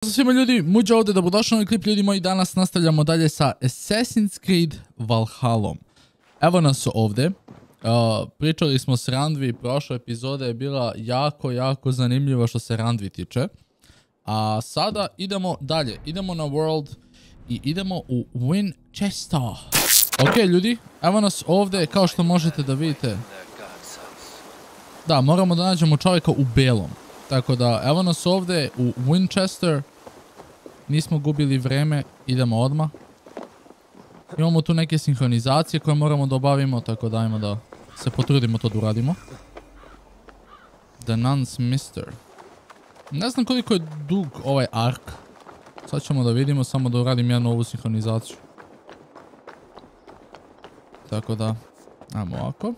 Pozdrav svima ljudi, Muđa ovdje, dobrodošli na ovaj klip ljudi moji. Danas nastavljamo dalje sa Assassin's Creed Valhallom. Evo nas ovdje. Pričali smo s Randvi, prošla epizoda je bila jako zanimljiva što se Randvi tiče. A sada idemo dalje, idemo na World i idemo u Winchester. Ok ljudi, evo nas ovdje, kao što možete da vidite. Da, moramo da nađemo čovjeka u belom. Tako da, evo nas ovdje u Winchester. Nismo gubili vreme, idemo odmah. Imamo tu neke sinhronizacije koje moramo da obavimo, tako da ajmo da se potrudimo to da uradimo. The Nun's Mister. Ne znam koliko je dug ovaj ark. Sad ćemo da vidimo, samo da uradim jednu ovu sinhronizaciju. Tako da, ajmo ovako.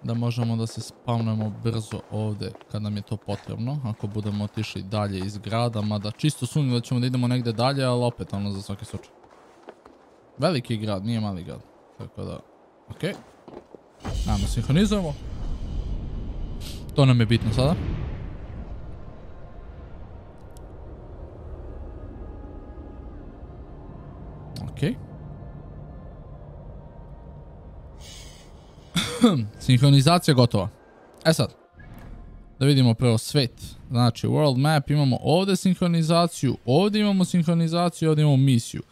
Da možemo da se spawnujemo brzo ovdje kad nam je to potrebno. Ako budemo otišli dalje iz grada, mada čisto sumnjam da ćemo da idemo negdje dalje, ali opet ono za svaki slučaj. Veliki grad, nije mali grad. Tako da, ok. Ajmo, sinhronizujemo. To nam je bitno sada. Ok. Sinhronizacija gotova. E sad, da vidimo prvo svet. Znači, world map, imamo ovdje sinhronizaciju, ovdje imamo sinhronizaciju, ovdje imamo misiju.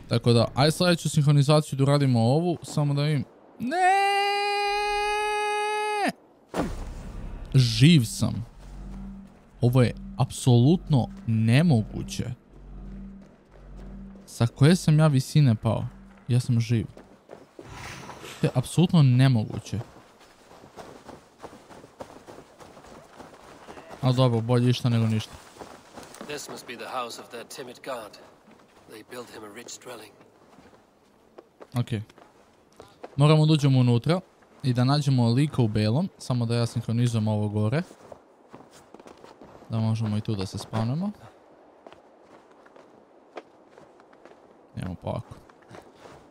Tako da, aj sljedeću sinhronizaciju da uradimo ovu, samo da vidim. Ne! Živ sam. Ovo je apsolutno nemoguće. Sa koje sam ja visine pao? Ja sam živ. To je apsolutno nemoguće. Ali dobro, bolje išta nego ništa. This must be the house of that timid god. They built him a rich dwelling. Ok. Moramo da uđemo unutra i da nađemo lika u belom. Samo da ja sinhronizujem ovo gore. Da možemo i tu da se spawnemo. Idemo polako.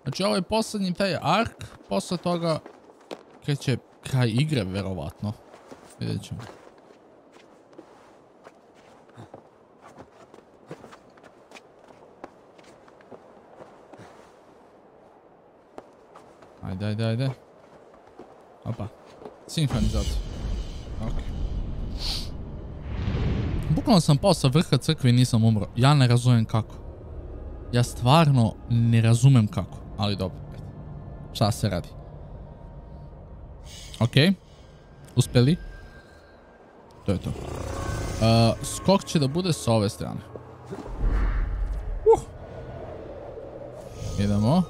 Znači ovo je posljednji taj ark, posle toga kreće kraj igre verovatno. Vidjet ćemo. Ajde. Opa. Sinhronizacija. Ok. Bukvalno sam pao sa vrha crkve i nisam umro. Ja ne razumijem kako. Ja stvarno ne razumem kako. Ali dobro. Šta se radi? Ok. Uspjeli? To je to. Skok će da bude s ove strane. Idemo.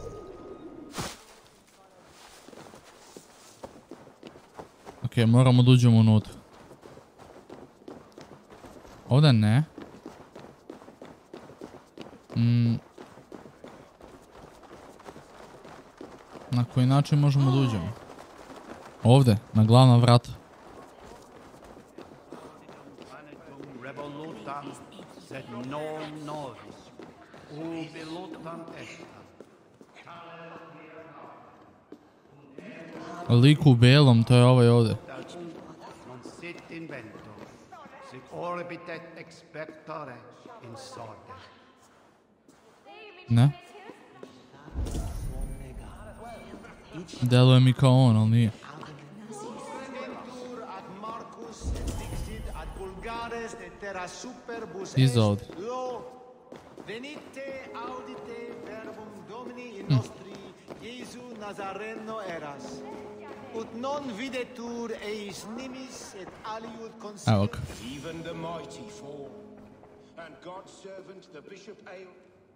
Ok, moramo da uđemo unutra. Ovdje ne. Na koji način možemo da uđemo? Ovdje, na glavna vrata. Lik u belom, to je ovaj ovdje. Ne? Deluje mi kao on, ali nije. Iza ovdje. Evo ga.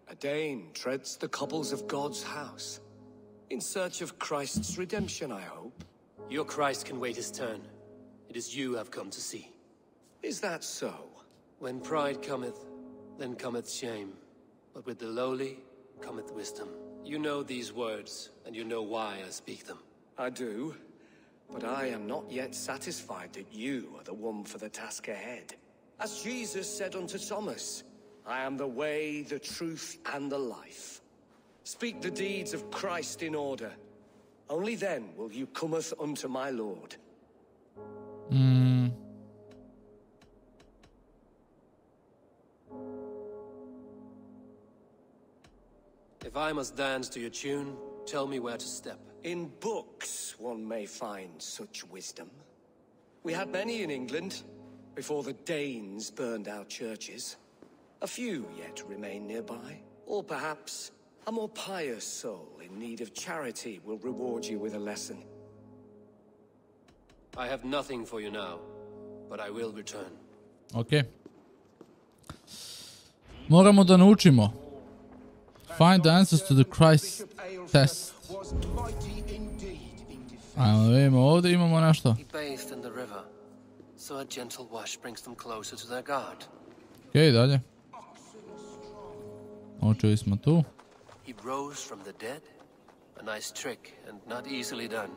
A Dane treads the cobbles of God's house. In search of Christ's redemption, I hope. Your Christ can wait his turn. It is you I've come to see. Is that so? When pride cometh, then cometh shame. But with the lowly cometh wisdom. You know these words, and you know why I speak them. I do, but I am not yet satisfied that you are the one for the task ahead. As Jesus said unto Thomas, I am the way, the truth, and the life. Speak the deeds of Christ in order. Only then will you cometh unto my Lord. If I must dance to your tune, tell me where to step. In books one may find such wisdom. We had many in England, before the Danes burned our churches. A few yet remain nearby. Or perhaps a more pious soul in need of charity will reward you with a lesson. I have nothing for you now, but I will return. Ok. Moramo da naučimo. Find the answers to the Christ test. Ajmo da vidimo, ovdje imamo nešto. He bathed in the river, so a gentle wash brings them closer to their God. Ok, dalje. Naučili smo tu. He rose from the dead, a nice trick and not easily done.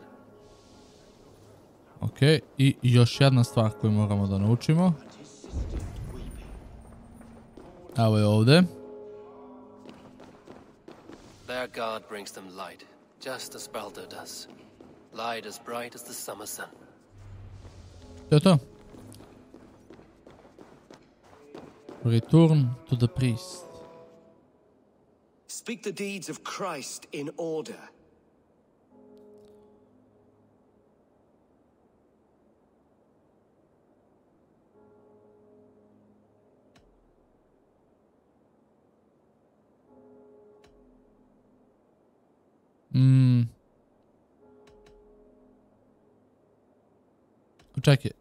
Ok, i još jedna stvar koju moramo da naučimo. Evo je ovdje. Their God brings them light, just as Balder does. Light as bright as the summer sun. To je to. Return to the priest. Speak the deeds of Christ in order. Čekaj.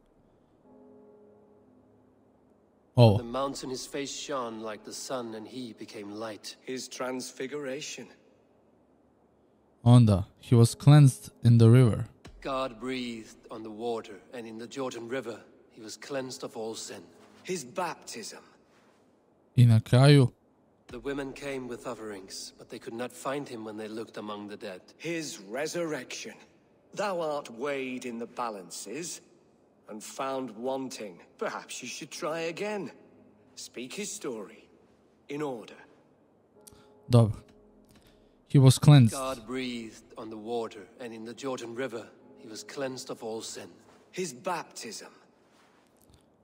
Ovo. The mountain his face shone like the sun, and he became light. His transfiguration. Onda. He was cleansed in the river. God breathed on the water, and in the Jordan River he was cleansed of all sin. His baptism. I na kraju. The women came with offerings, but they could not find him when they looked among the dead. His resurrection. Thou art weighed in the balances and found wanting. Perhaps you should try again. Speak his story in order. Dobro. He was cleansed. God breathed on the water, and in the Jordan River he was cleansed of all sin. His baptism.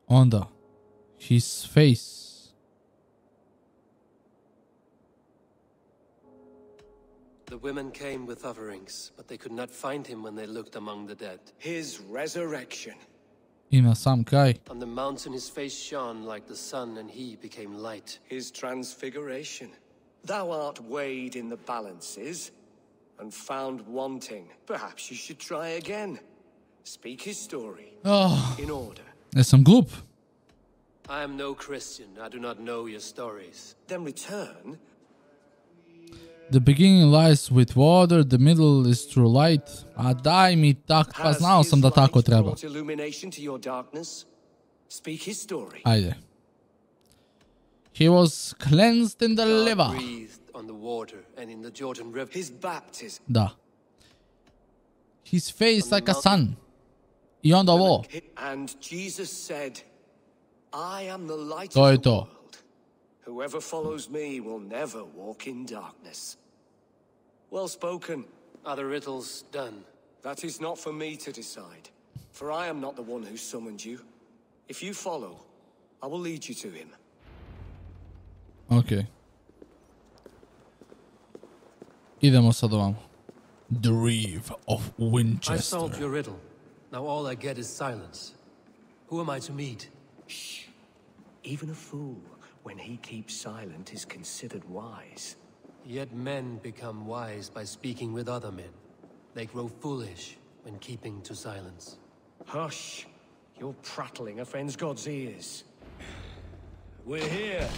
Onda. His face. The women came with offerings, but they could not find him when they looked among the dead. His resurrection. I na sam kraj. On the mountain his face shone like the sun, and he became light. His transfiguration. Thou art weighed in the balances and found wanting. Perhaps you should try again. Speak his story in order. Jesam glup? I am no Christian. I do not know your stories. Then return. The beginning lies with water, the middle is through light. A daj mi tak, pa znao sam da tako treba. Brought illumination to your darkness. Speak his story. Ajde. He was cleansed in the God river. breathed on the water, and in the Jordan River His baptism. Da. His face like a sun. I onda ovo. And Jesus said, I am the light To je of the to. world. Whoever follows me will never walk in darkness. Well spoken. are the riddles done. That is not for me to decide, for I am not the one who summoned you. If you follow, I will lead you to him. Ok. Idemo sad ovamo. The Reeve of I Winchester. solved your riddle. Now all I get is silence. Who am I to meet? Shh. Even a fool, when he keeps silent, is considered wise. Yet men become wise by speaking with other men. They grow foolish when keeping to silence. Hush. Your prattling offends God's ears. We're here.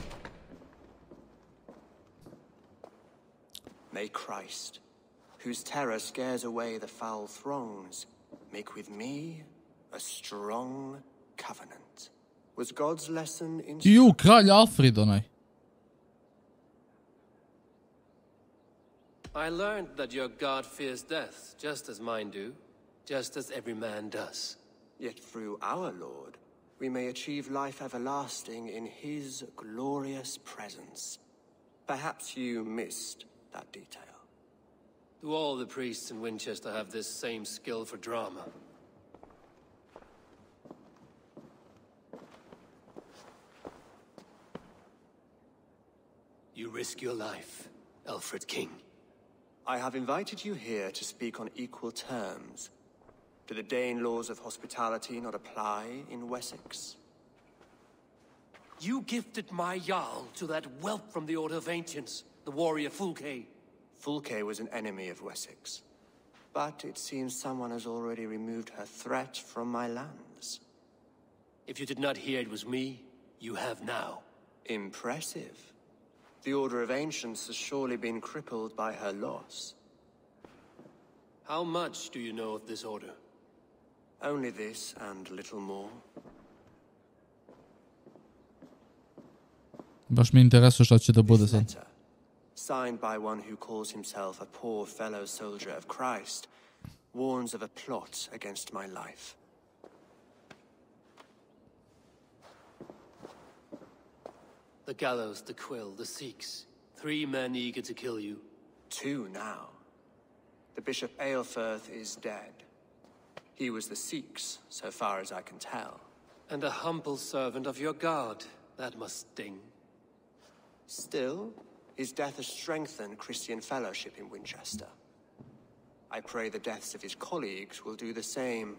May Christ, whose terror scares away the foul throngs, make with me a strong covenant. Was God's lesson in... Ju, kralj Alfred onaj. I learned that your God fears death, just as mine do, just as every man does. Yet through our Lord, we may achieve life everlasting in his glorious presence. Perhaps you missed that detail. Do all the priests in Winchester have this same skill for drama? You risk your life. Alfred King. I have invited you here to speak on equal terms. Do the Dane laws of hospitality not apply in Wessex? You gifted my Jarl to that whelp from the Order of Ancients, the warrior Fulke. Fulke was an enemy of Wessex. But it seems someone has already removed her threat from my lands. If you did not hear it was me, you have now. Impressive. The Order of Ancients has surely been crippled by her loss. How much do you know of this order? Only this and little more. Baš mi interesuje šta će da bude This sad. letter, signed by one who calls himself a poor fellow soldier of Christ, warns of a plot against my life. The gallows, the quill, the Sikhs. 3 men eager to kill you. 2 now. The Bishop Aelfirth is dead. He was the Sikhs, so far as I can tell. And a humble servant of your god. That must sting. Still, his death has strengthened Christian fellowship in Winchester. I pray the deaths of his colleagues will do the same.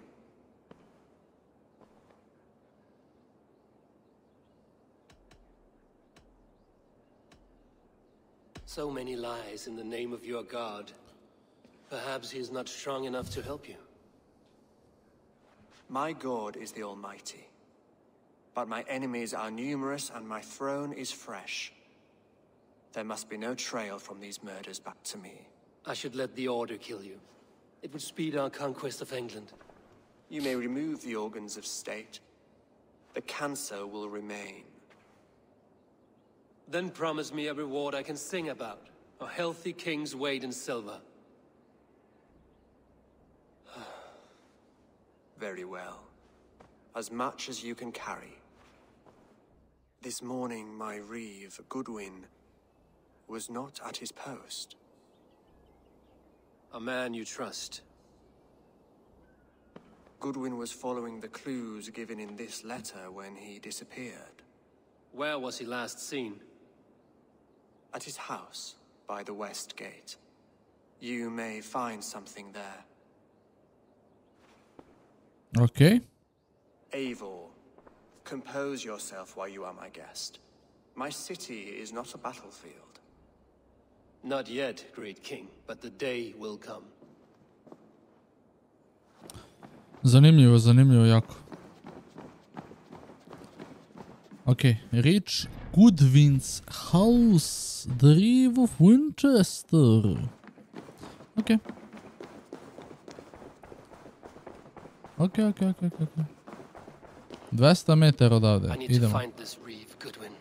So many lies in the name of your god. Perhaps he is not strong enough to help you. My God is the Almighty. But my enemies are numerous and my throne is fresh. There must be no trail from these murders back to me. I should let the Order kill you. It would speed our conquest of England. You may remove the organs of state. The cancer will remain. Then promise me a reward I can sing about. A healthy king's weight in silver. Very well. As much as you can carry. This morning, my reeve, Goodwin, was not at his post. A man you trust. Goodwin was following the clues given in this letter when he disappeared. Where was he last seen? At his house, by the west gate. You may find something there. Ok. Eivor, compose yourself while you are my guest. My city is not a battlefield. Not yet, great king, but the day will come. Zanimljivo, zanimljivo jako. Ok, reach Goodwin's house, the Reeve of Winchester. Ok. Ok. 200 metara odavde, I need to idemo. find this reeve, Goodwin.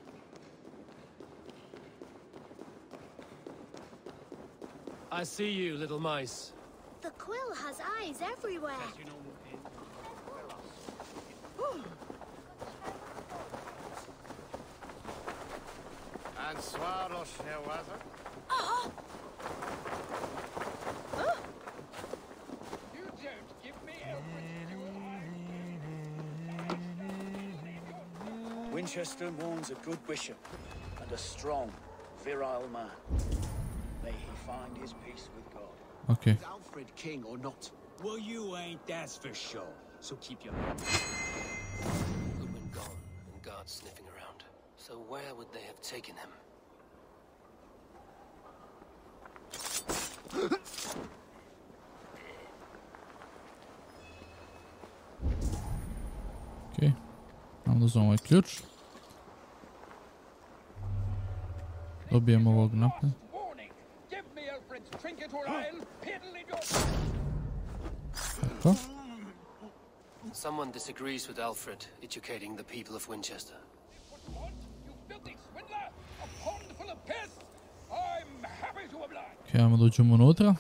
I see you, little mice. The quill has eyes everywhere. Winchester mourns a good bishop and a strong, virile man. May he find his peace with God. Ok. Is Alfred king or not? Well, you ain't, that's for sure. So keep your mouth. Goodwin gone, and guards sniffing around. So where would they have taken him? Ok. Mam da uzmem ovaj ključ. Dobijem ovog napred. Tako. Someone disagrees with Alfred, educating the people of Winchester. Ok, ajmo da uđemo unutra.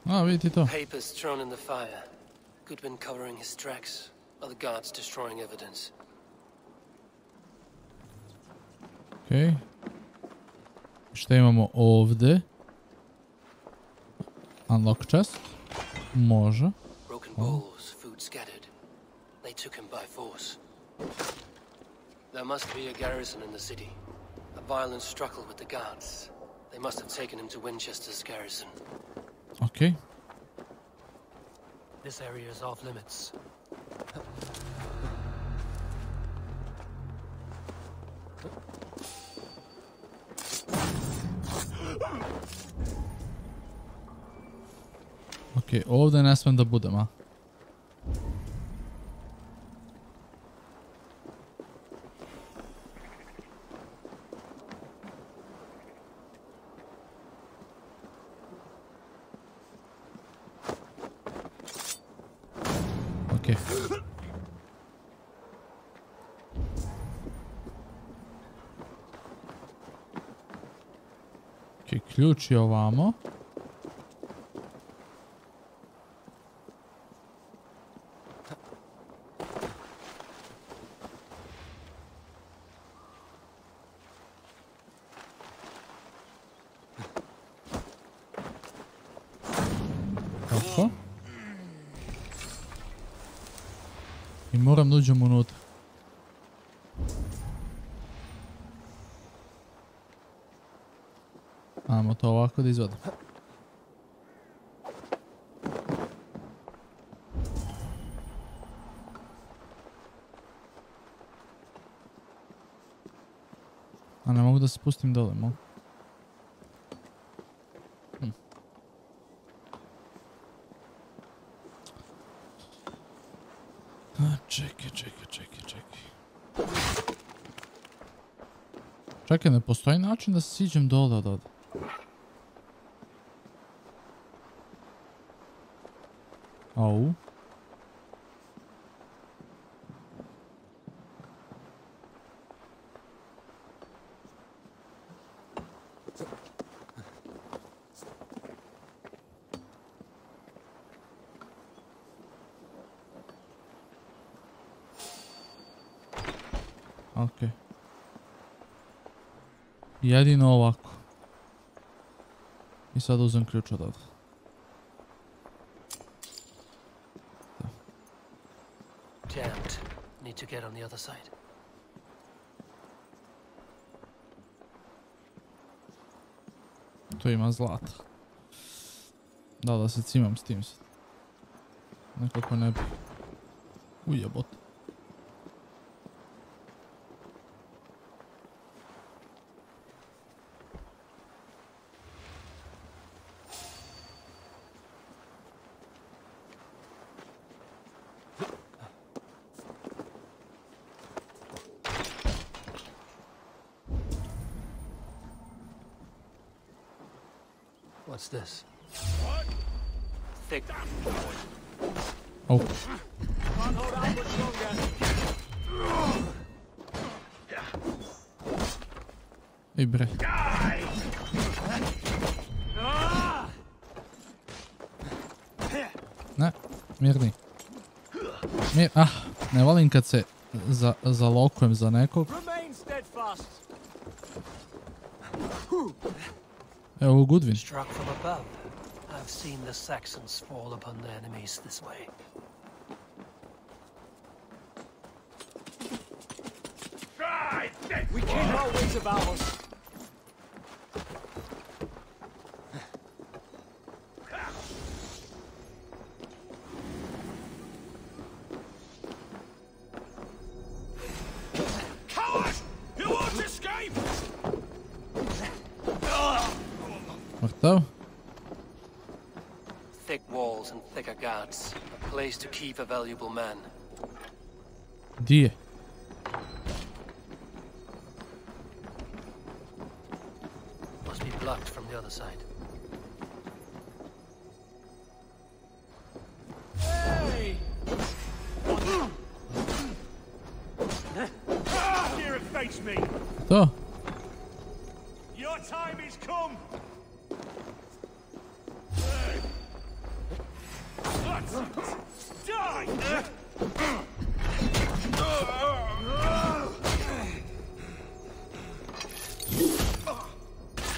A, vidite to. Papers thrown in the fire. Goodwin covering his tracks. Other guards destroying evidence. Ok. Šta imamo ovdje? Unlock chest. Može. Broken bowls, food scattered. They took him by force. There must be a garrison in the city. A violent struggle with the guards. They must have taken him to Winchester's garrison. Ok. This area is off limits. Ok, ovdje ne smijem da budem, a? Ok. Ok, ključ je ovamo. Tako. I moram da uđem unutra. Ajmo to ovako da izvadim. A ne mogu da se spustim dole, mogu? Čekaj. Čekaj, ne postoji način da se siđem dole od ovdje. Au. Ok. Jedino ovako. I sad uzem ključ od ovdje. Jammed. Need to get on the other side. Tu ima zlata. Da se cimam s tim sad. Nekako ne bi. Ujebot. What's this? Thick. Oh. Ej bre. Ne, mirni. Ne volim kad se zalokujem za nekog. Evo Goodwin. Struck from above. I've seen the Saxons fall upon their enemies this way. We keep our wits about us. Cowards! You won't escape! Mrtav? Thick walls and thicker guards. A place to keep a valuable man. Di je? Must be blocked from the other side. Hey! Here and face me! To? Your time is come! Die!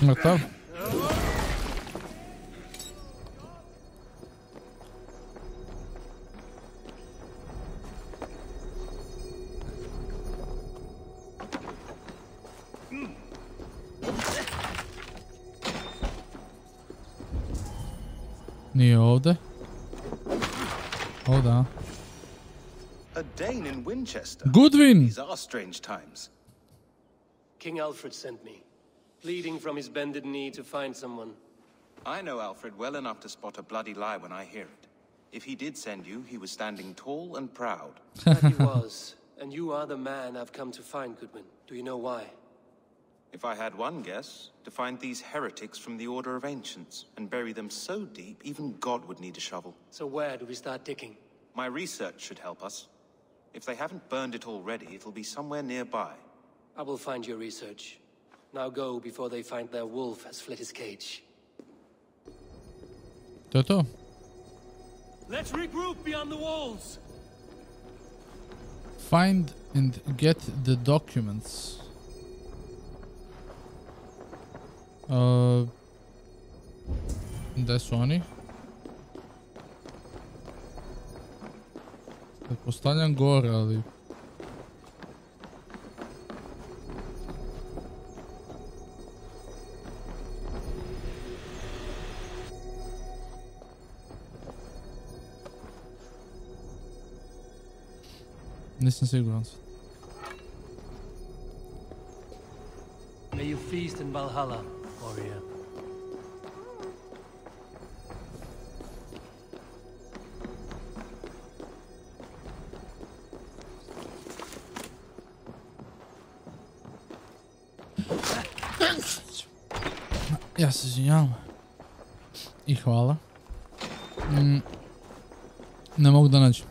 Mrtav? Nije ovdje. O da. A Dane in Winchester. Goodwin! These are strange times. King Alfred sent me, pleading from his bended knee to find someone. I know Alfred well enough to spot a bloody lie when I hear it. If he did send you, he was standing tall and proud. That he was, and you are the man I've come to find, Goodwin. Do you know why? If I had one guess, to find these heretics from the Order of Ancients and bury them so deep, even God would need a shovel. So where do we start digging? My research should help us. If they haven't burned it already, it'll be somewhere nearby. I will find your research. Now go before they find their wolf has fled his cage. To je to. Let's regroup beyond the walls. Find and get the documents. Gdje su oni? Pretpostavljam gore, ali... Nisam siguran. May you feast in Valhalla, warrior. Ja se izvinjavam. I hvala. Ne mogu da nađem.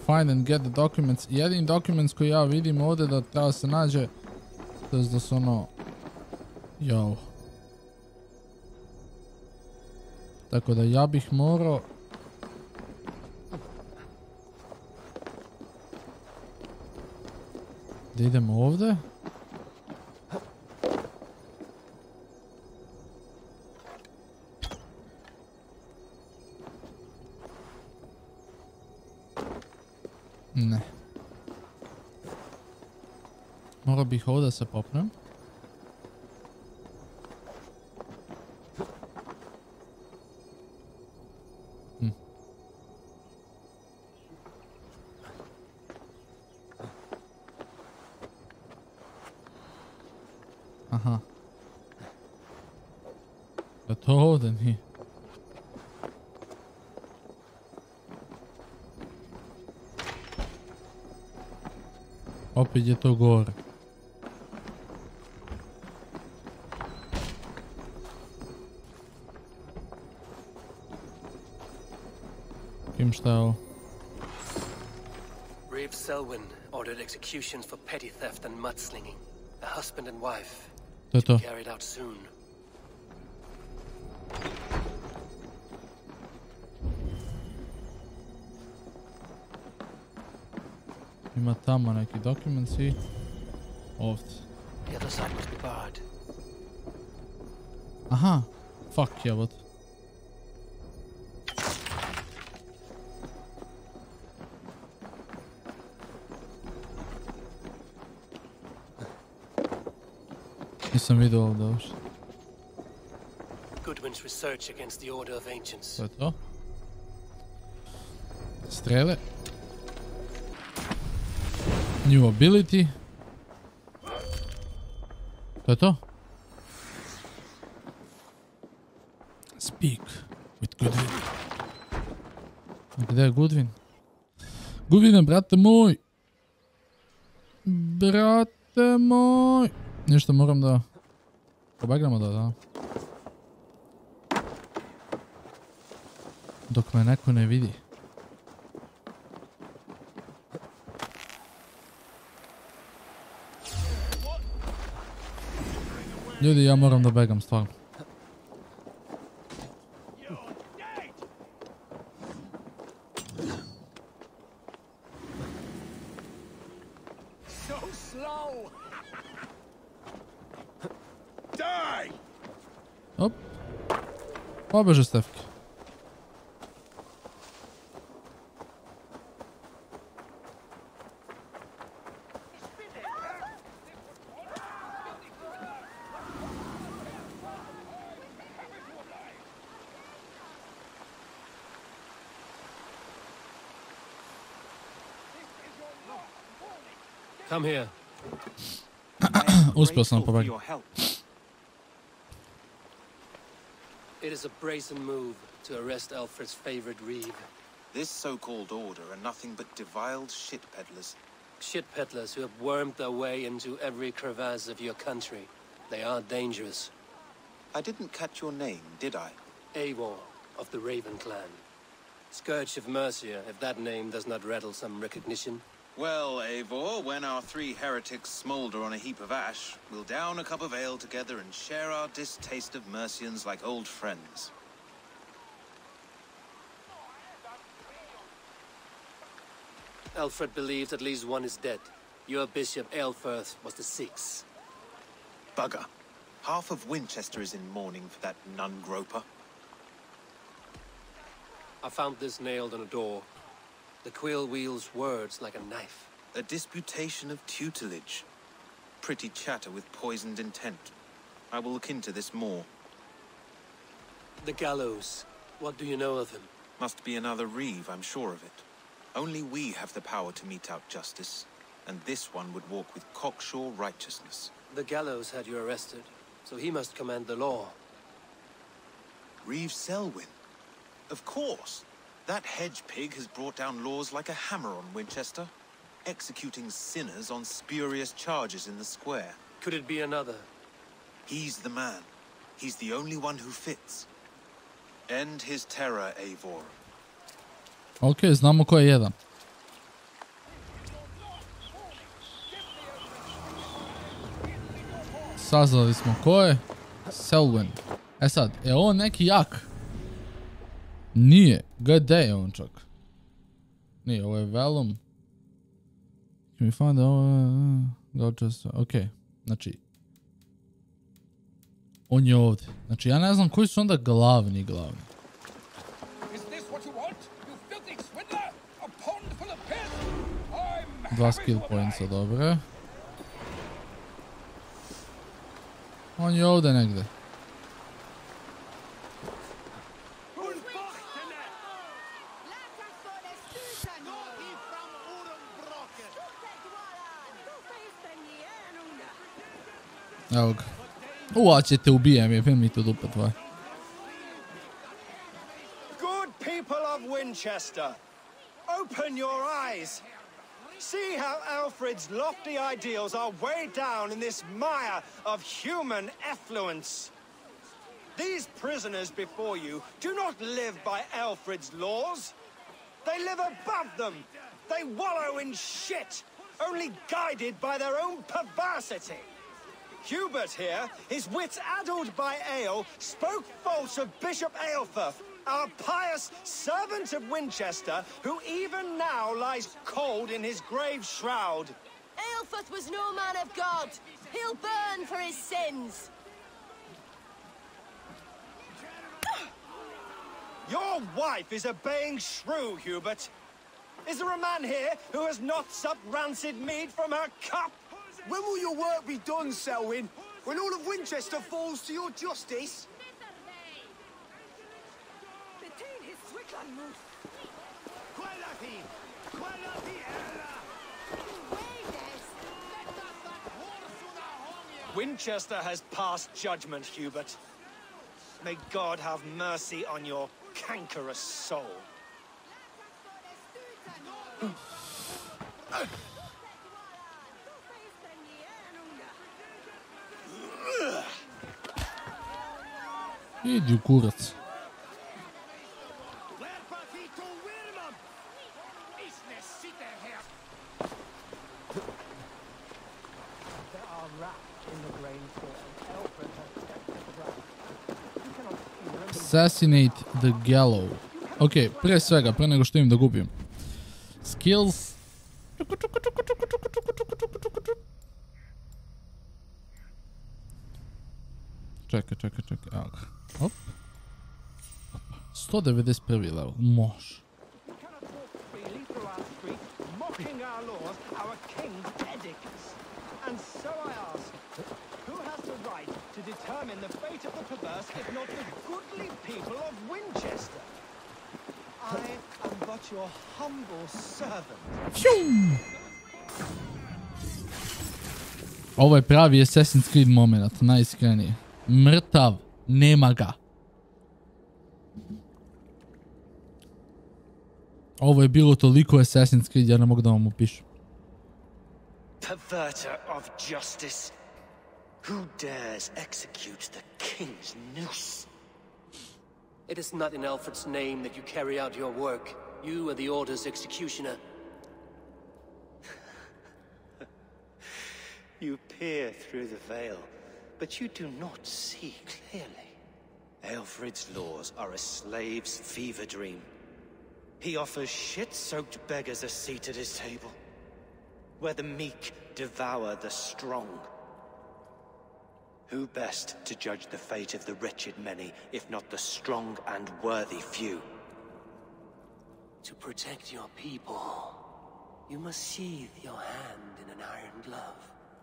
Find and get the documents. Jedini documents koji ja vidim ovdje da treba se nađe, to je da su ono... Jao. Tako da ja bih morao... Da idemo ovdje. Ne. Morao bih ovdje se popnem. Aha. Da to ovdje nije. Opet je to gore. Kim šta je ovo? Reeve Selwyn ordered executions for petty theft and mudslinging. A husband and wife. To je to. Carried out soon. Ima tamo neki documents i... Ovdje. The other side must be barred. Aha. Fuck jebot. Nisam vidio ovdje uopšte. Goodwin's research against the Order of Ancients. To je to. Strele. New ability. To je to. Speak with Goodwin. Gdje je Goodwin? Goodwine, brate moj. Brate moj. Nešto moram da... Pobegnemo da. Dok me neko ne vidi. Ljudi, ja moram da begam, stvarno. So slow. Die. Op. Pobeže Stefki. Come here. Uspio sam for pobegnuti. your help. It is a brazen move to arrest Alfred's favorite reeve. This so-called order are nothing but deviled shit peddlers. Shit peddlers who have wormed their way into every crevasse of your country. They are dangerous. I didn't catch your name, did I? Eivor of the Raven clan. Scourge of Mercia, if that name does not rattle some recognition. Well, Eivor, when our 3 heretics smolder on a heap of ash, we'll down a cup of ale together and share our distaste of Mercians like old friends. Alfred believed at least one is dead. Your bishop, Aelfirth, was the 6th. Bugger. Half of Winchester is in mourning for that nun-groper. I found this nailed on a door. The quill wields words like a knife. A disputation of tutelage. Pretty chatter with poisoned intent. I will look into this more. The gallows. What do you know of him? Must be another reeve, I'm sure of it. Only we have the power to mete out justice, and this one would walk with cocksure righteousness. The gallows had you arrested, so he must command the law. Reeve Selwyn? Of course. That hedge pig has brought down laws like a hammer on Winchester, executing sinners on spurious charges in the square. Could it be another? He's the man. He's the only one who fits. End his terror, Eivor. Ok, znamo ko je jedan. Saznali smo ko je. Selwyn. E sad, je on neki jak? Nije. Gde je on čak? Nije, ovo je Vellum. Can we find Gloucester? Ok, znači. On je ovdje. Znači, ja ne znam koji su onda glavni. Dva skill pointsa, dobre. On je ovdje negdje. Evo ga. Ua, ćete ubijem je, mi tu dupe tvoje. Good people of Winchester, open your eyes. See how Alfred's lofty ideals are weighed down in this mire of human effluence. These prisoners before you do not live by Alfred's laws. They live above them. They wallow in shit, only guided by their own perversity. Hubert here, his wits addled by ale, spoke false of Bishop Aelfirth, our pious servant of Winchester, who even now lies cold in his grave shroud. Aelfirth was no man of God. He'll burn for his sins. Your wife is a baying shrew, Hubert. Is there a man here who has not supped rancid mead from her cup? When will your work be done, Selwyn? When all of Winchester falls to your justice? Winchester has passed judgment, Hubert. May God have mercy on your cankerous soul. Idi u kurac. Assassinate the Gallow. Ok, prije svega, prije nego što im da gubim. Skills. Čekaj. Evo ga. Hop. 191. level. Može. Determine the fate of the perverse, if not the goodly people of Winchester. I am but your humble servant. Phew! Ovo je pravi Assassin's Creed moment, najiskrenije. Mrtav, nema ga. Ovo je bilo toliko Assassin's Creed, ja ne mogu da vam upišem. Perverter of justice. Who dares execute the king's noose? It is not in Alfred's name that you carry out your work. You are the Order's executioner. You peer through the veil, but you do not see clearly. Alfred's laws are a slave's fever dream. He offers shit-soaked beggars a seat at his table, where the meek devour the strong. Who best to judge the fate of the wretched many, if not the strong and worthy few? To protect your people, you must sheathe your hand in an iron glove.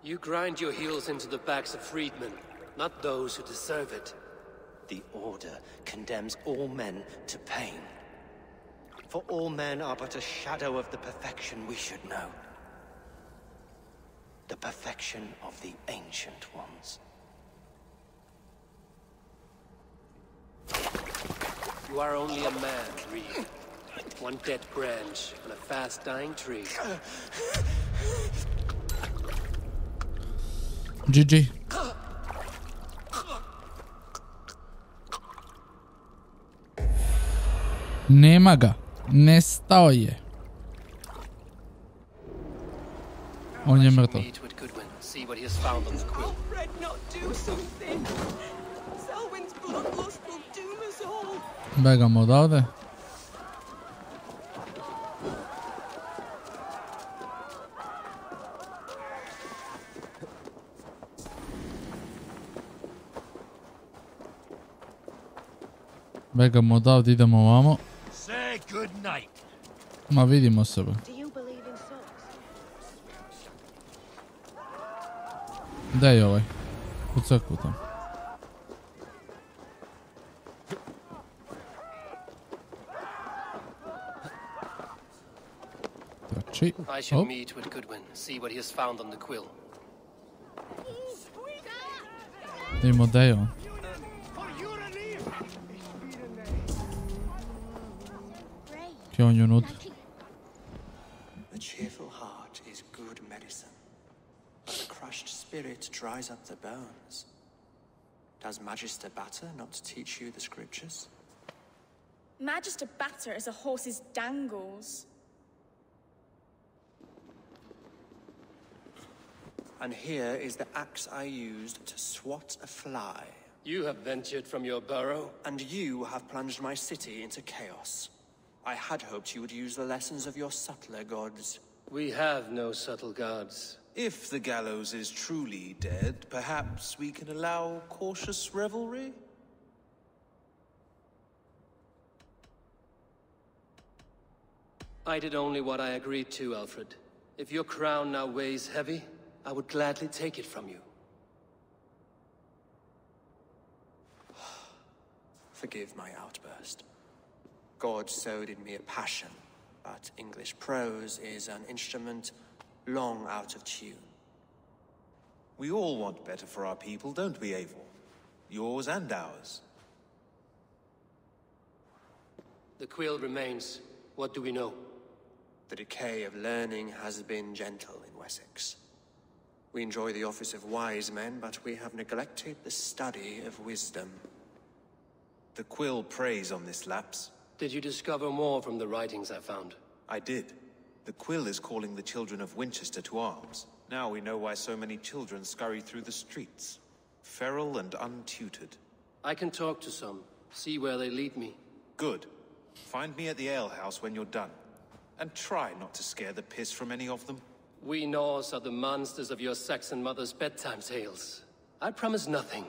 You grind your heels into the backs of freedmen, not those who deserve it. The Order condemns all men to pain. For all men are but a shadow of the perfection we should know. The perfection of the Ancient Ones. You are only a man, Reed. One dead branch on a fast-dying tree. GG. Nema ga. Nestao je. On je mrtav. See what he has found on the quill. Alfred, not do something. Selwyn's bloodlust will doom us all. Begamo odavde. Begamo odavde, idemo ovamo. Say good night. Ma vidimo se. Gdje je ovaj? U crkvu tam. Trči. I should meet with Goodwin, see what he has found on the quill. Idemo gdje je on. Kje on je unutra? The cheerful heart is good medicine, but the crushed spirit dries up the bones. Does Magister Batter not teach you the scriptures? Magister Batter is a horse's dangles. And here is the axe I used to swat a fly. You have ventured from your burrow? And you have plunged my city into chaos. I had hoped you would use the lessons of your subtler gods. We have no subtle gods. If the gallows is truly dead, perhaps we can allow cautious revelry? I did only what I agreed to, Alfred. If your crown now weighs heavy, I would gladly take it from you. Forgive my outburst. God sowed in me a passion, but English prose is an instrument long out of tune. We all want better for our people, don't we, Eivor? Yours and ours. The quill remains. What do we know? The decay of learning has been gentle in Wessex. We enjoy the office of wise men, but we have neglected the study of wisdom. The quill preys on this lapse. Did you discover more from the writings I found? I did. The quill is calling the children of Winchester to arms. Now we know why so many children scurry through the streets. Feral and untutored. I can talk to some, see where they lead me. Good. Find me at the alehouse when you're done. And try not to scare the piss from any of them. We Norse are the monsters of your Saxon mother's bedtime tales. I promise nothing.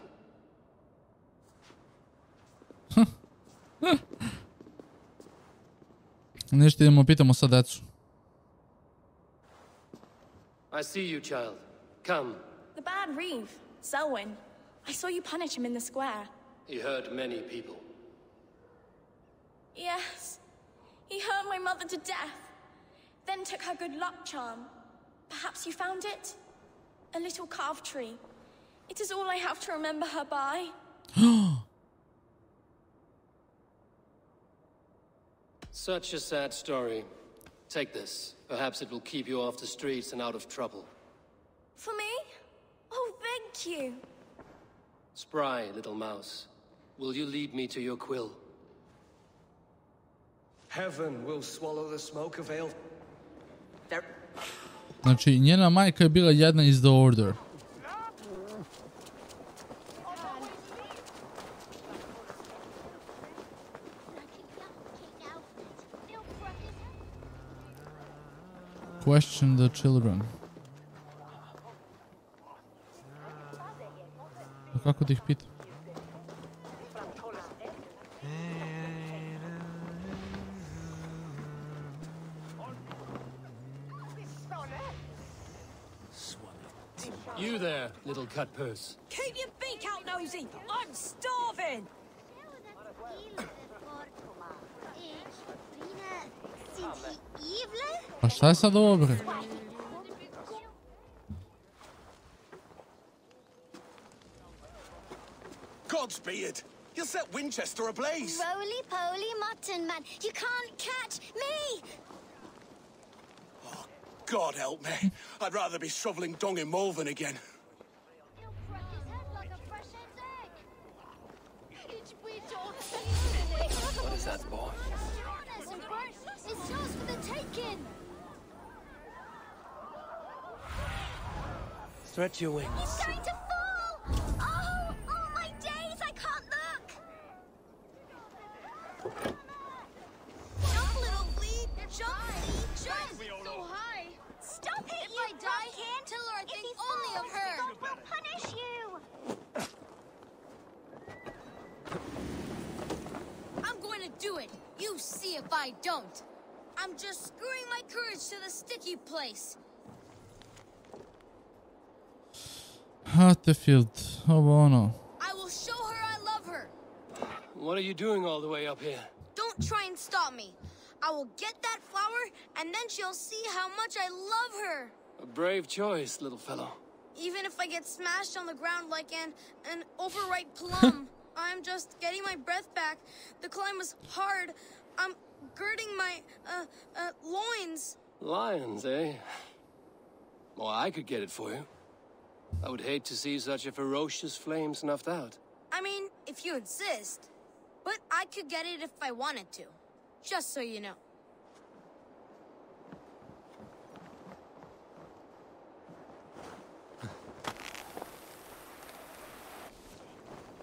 Nešto idemo pitamo sad decu. I see you, child. Come. The bad Reeve, Selwyn. I saw you punish him in the square. He hurt many people. Yes. He hurt my mother to death. Then took her good luck charm. Perhaps you found it? A little carved tree. It is all I have to remember her by. Such a sad story. Take this. Perhaps it will keep you off the streets and out of trouble. For me? Oh, thank you. Spry, little mouse. Will you lead me to your quill? Heaven will swallow the smoke of ale. Znači, njena majka je bila jedna iz The Order. Question the children. A kako ti ih pita? You there, little cut purse. Keep your beak out, nosy! I'm starving! Pa šta je sad ovo, bre? Godspeed! You'll set Winchester ablaze! Roly-poly mutton man, you can't catch me! Oh, God help me. I'd rather be shoveling dung in Malvern again. What is that, boy? It's yours for the taking! Stretch your wings. He's going to fall! Oh, my days, I can't look! Jump, little flea! Jump, flea, jump! So high! Stop it, if I die, tell her I think only of her! God will punish you! I'm going to do it! You see if I don't! I'm just screwing my courage to the sticky place! Hatfield, ovo ono. I will show her I love her. What are you doing all the way up here? Don't try and stop me. I will get that flower, and then she'll see how much I love her. A brave choice, little fellow. Even if I get smashed on the ground like an overripe plum, I'm just getting my breath back. The climb was hard. I'm girding my, loins. Lions, eh? Well, I could get it for you. I would hate to see such a ferocious flame snuffed out. I mean, if you insist. But I could get it if I wanted to. Just so you know.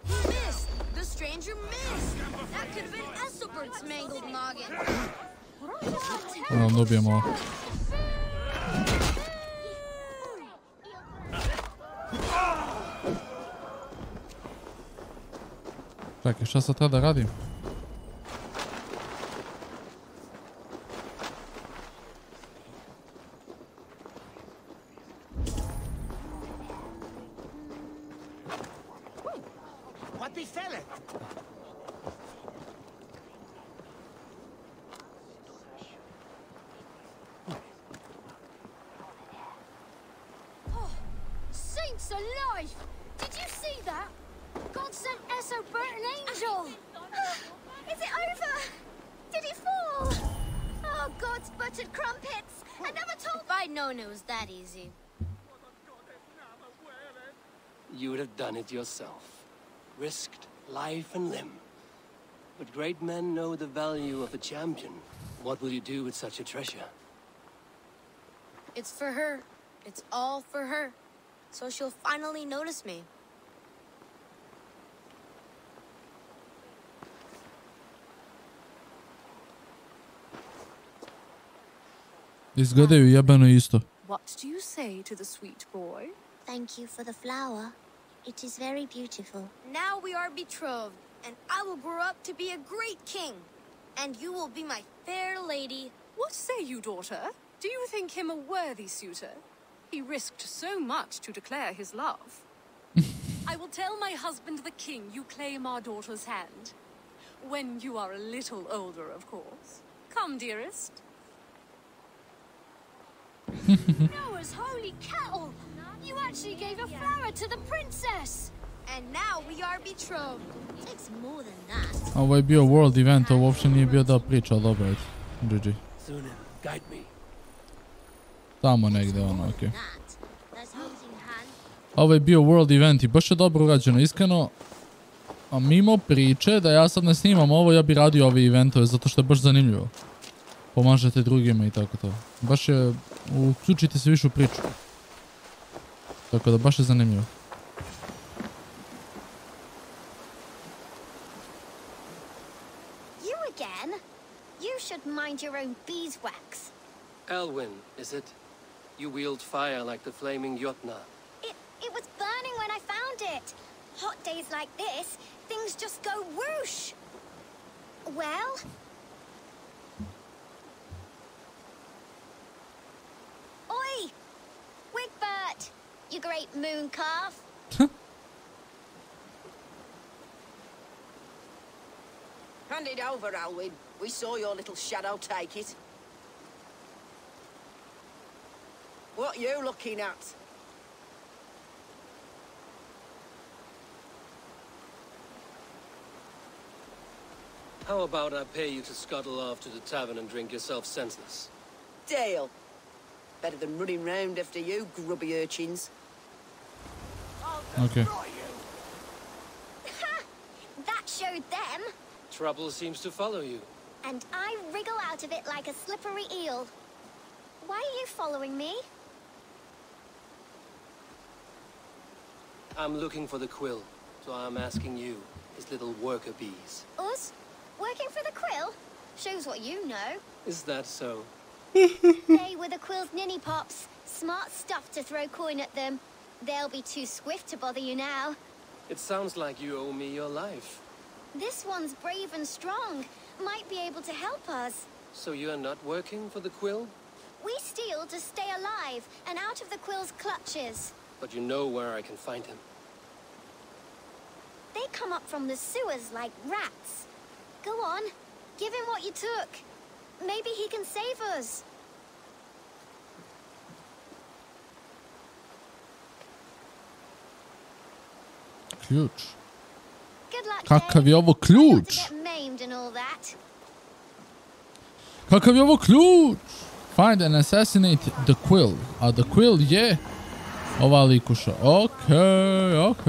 He missed! The stranger missed! That could have been Esselbert's mangled noggin. Dobijemo. Čekaj, šta sad treba da radim? What befell it? Oh, saints alive! Did you see that? God sent Esselbert an angel! Is it over? Did he fall? Oh, God's buttered crumpets! I never told... If I'd known it was that easy. You would have done it yourself. Risked life and limb. But great men know the value of a champion. What will you do with such a treasure? It's for her. It's all for her. So she'll finally notice me. Izgledaju jebeno isto. What do you say to the sweet boy? Thank you for the flower. It is very beautiful. Now we are betrothed, and I will grow up to be a great king. And you will be my fair lady. What say you, daughter? Do you think him a worthy suitor? He risked so much to declare his love. I will tell my husband the king you claim our daughter's hand. When you are a little older, of course. Come, dearest. Noah's holy cattle! You actually gave a flower to the princess! And now we are betrothed. Takes more than that. Ovo je bio world event, ovo uopće nije bio da priča, ali dobro je. GG. Tamo negdje ono, okej. Ovo je bio world event i baš je dobro urađeno, iskreno. A mimo priče da ja sad ne snimam ovo, ja bi radio ove eventove zato što je baš zanimljivo. Pomažete drugima i tako to. Baš je, uključite se više u priču. Tako da baš je zanimljivo. You again? You should mind your own beeswax. Elwyn, is it? You wield fire like the flaming Jotnar. It was burning when I found it. Hot days like this, things just go whoosh. Well? Oi! Wigbert! You great moon calf. Hand it over, Alwyn. We saw your little shadow take it. What you looking at? How about I pay you to scuttle off to the tavern and drink yourself senseless? Deal. Better than running round after you, grubby urchins. Okay. That showed them. Trouble seems to follow you. And I wriggle out of it like a slippery eel. Why are you following me? I'm looking for the quill, so I'm asking you, his little worker bees. Us? Working for the quill? Shows what you know. Is that so? They were the quill's ninny pops. Smart stuff to throw coin at them. They'll be too swift to bother you now. It sounds like you owe me your life. This one's brave and strong. Might be able to help us. So you're not working for the quill? We steal to stay alive and out of the quill's clutches. But you know where I can find him. They come up from the sewers like rats. Go on, give him what you took. Maybe he can save us. Ključ. Good luck, Kakav je ovo Not ključ? to get maimed and all that. Kakav je ovo ključ? Find and assassinate the quill. A the quill je ova likuša. Okej.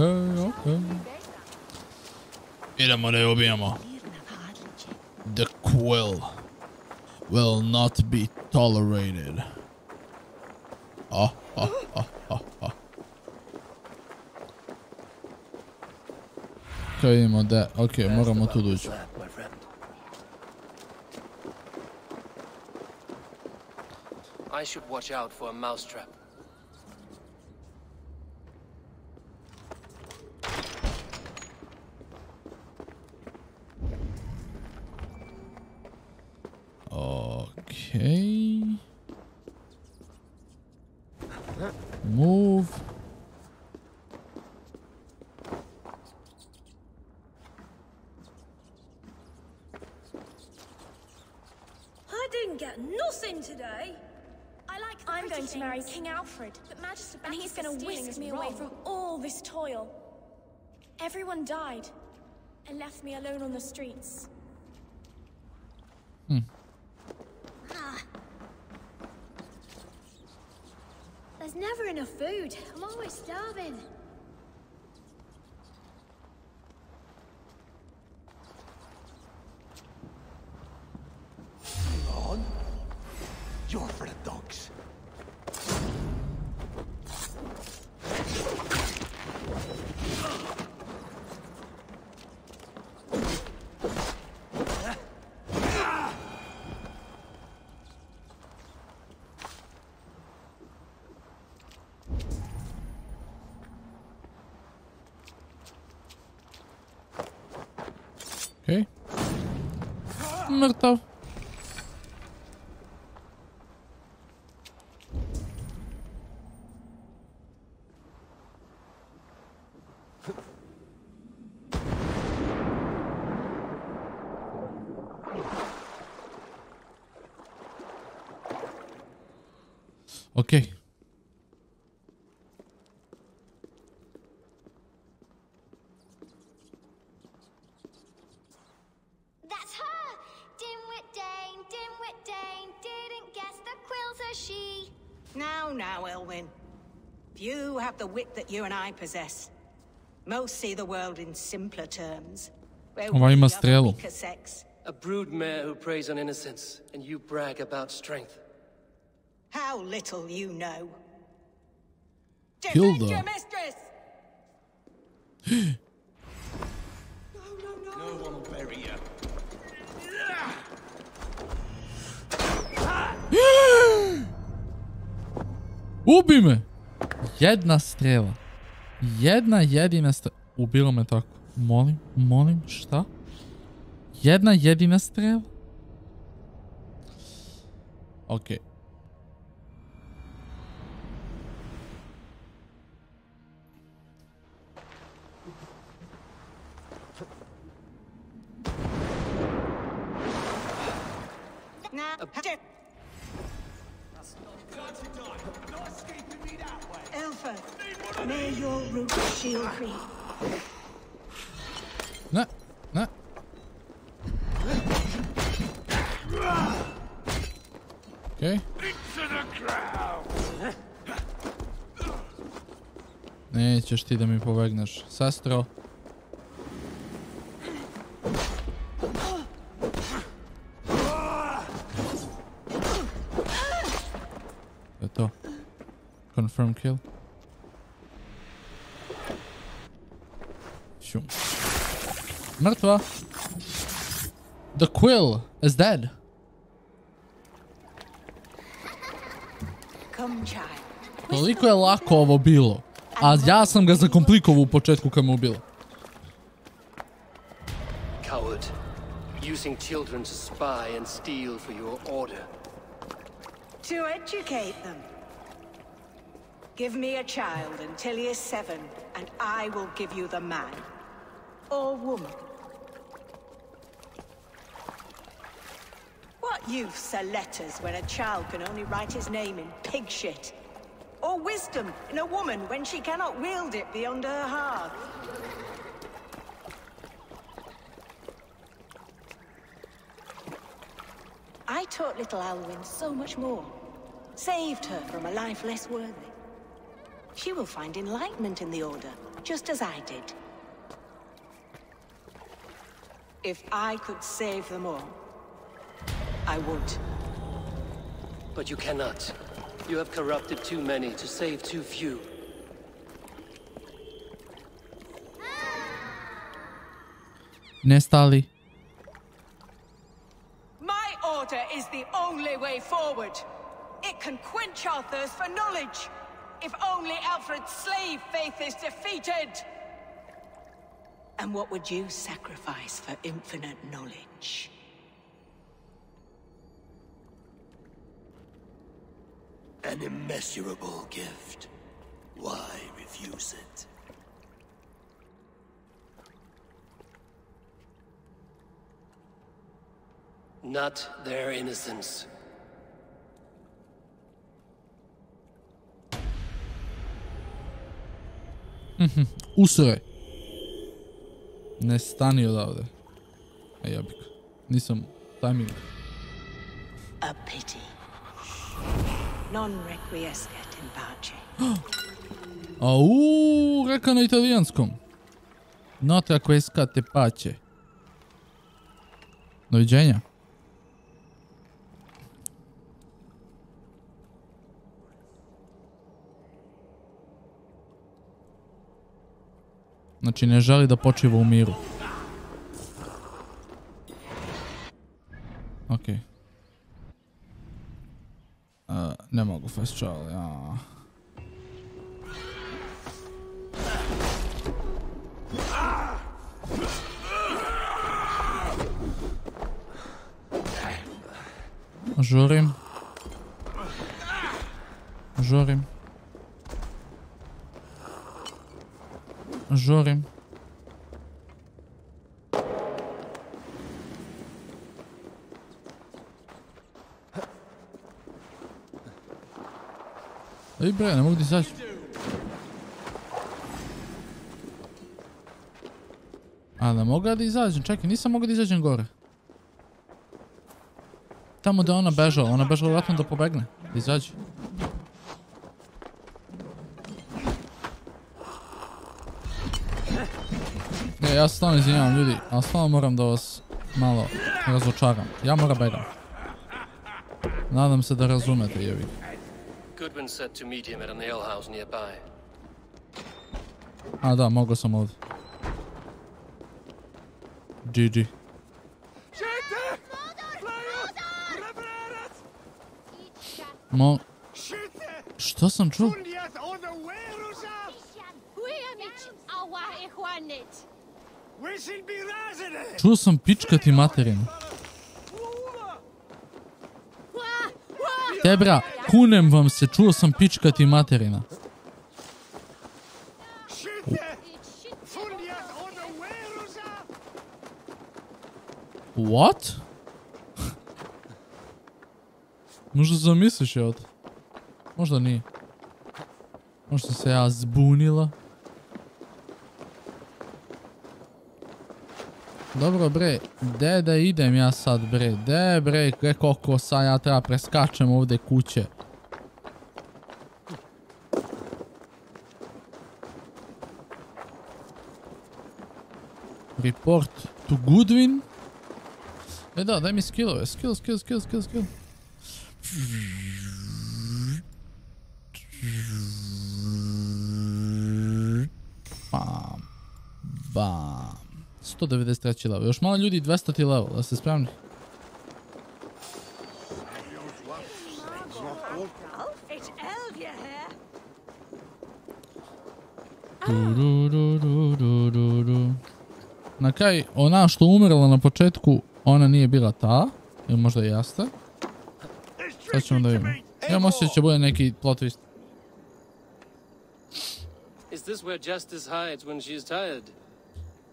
Idemo da je ubijemo. The quill will not be tolerated. Kaj vidimo da, okej, moramo tu doći. I should watch out for a mousetrap. Okay. Move. I didn't get nothing today. I'm going to marry King Alfred, and he's going to whisk me away from all this toil. Everyone died and left me alone on the streets. There's never enough food. I'm always starving. Hang on. You're for the dogs. Okej. Mrtav. Okej. is she? Now, Elwyn. You have the wit that you and I possess. Most see the world in simpler terms. Ova ima strelu. A broodmare who preys on innocence, and you brag about strength. How little you know. Killed Defend her. your mistress! No one will bury you. Ubi me! Jedna strela. Jedna jedina strela. Ubilo me tako. Molim, šta? Jedna jedina strela? Okej. Elfa, may your roots shield me. Ne. Okej. Nećeš ti da mi pobegneš, sestro. Je to? Confirm kill. Šum. Mrtva. The quill is dead. Come, child. Toliko je lako ovo bilo. A ja sam ga zakomplikovao u početku kad me ubilo. Coward. Using children to spy and steal for your order. To educate them. Give me a child until he is 7, and I will give you the man. Or woman. What use are letters when a child can only write his name in pig shit? Or wisdom in a woman when she cannot wield it beyond her heart? I taught little Alwyn so much more. Saved her from a life less worthy. She will find enlightenment in the Order, just as I did. If I could save them all, I would. But you cannot. You have corrupted too many to save too few. Nestali. My order is the only way forward. It can quench our thirst for knowledge. If only Alfred's slave faith is defeated. And what would you sacrifice for infinite knowledge? An immeasurable gift. Why refuse it? Not their innocence. Usre. Ne stani odavde. A jebik. Nisam timing. A pity. Non requiescat in pace. Au, reka na italijanskom. Not requiescat in pace. Doviđenja. Znači ne želi da počiva u miru. Okej. Ne mogu fast travel, ja. Žurim. Ej bre, ne mogu da izaći. A ne mogu da izađem, čekaj, nisam mogao da izađem gore. Tamo da ona bežala vratno da pobegne. Izađi. Ja se stvarno izvinjavam ljudi, ali stvarno moram da vas malo razočaram. Ja moram begam. Nadam se da razumete, jevi. Goodwin said to meet him at an alehouse nearby. A da, mogao sam ovdje. GG. Što sam čuo? Čuo sam pičkati materinu. Tebra, kunem vam se, čuo sam pičkati materina. What? Možda zamisliš je od... Možda nije. Možda se ja zbunila. Dobro bre, de da idem ja sad bre, de bre, koliko sad ja treba preskačem ovdje kuće. Report to Goodwin. E da, daj mi skillove, skill. Bam. 193 level. Još malo ljudi, 200 level. Da ste spremni? Na kraj, ona što umrla na početku, ona nije bila ta. Ili možda i jeste. Sad ćemo da vidimo. Imam osjećaj će bude neki plot twist. Is this where justice hides when she is tired?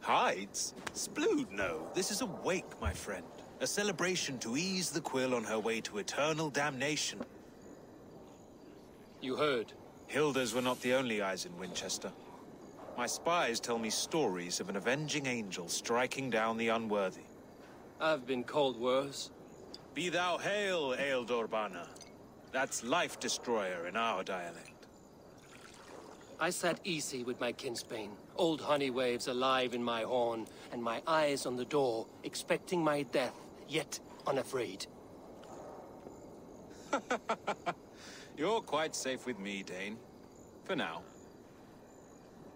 Hides? Splood, no. This is a wake, my friend. A celebration to ease the quill on her way to eternal damnation. You heard. Hilda's were not the only eyes in Winchester. My spies tell me stories of an avenging angel striking down the unworthy. I've been called worse. Be thou hail, Ealdor Bana. That's Life Destroyer in our dialect. I sat easy with my kinsbane, old honey waves alive in my horn, and my eyes on the door, expecting my death, yet unafraid. You're quite safe with me, Dane. For now.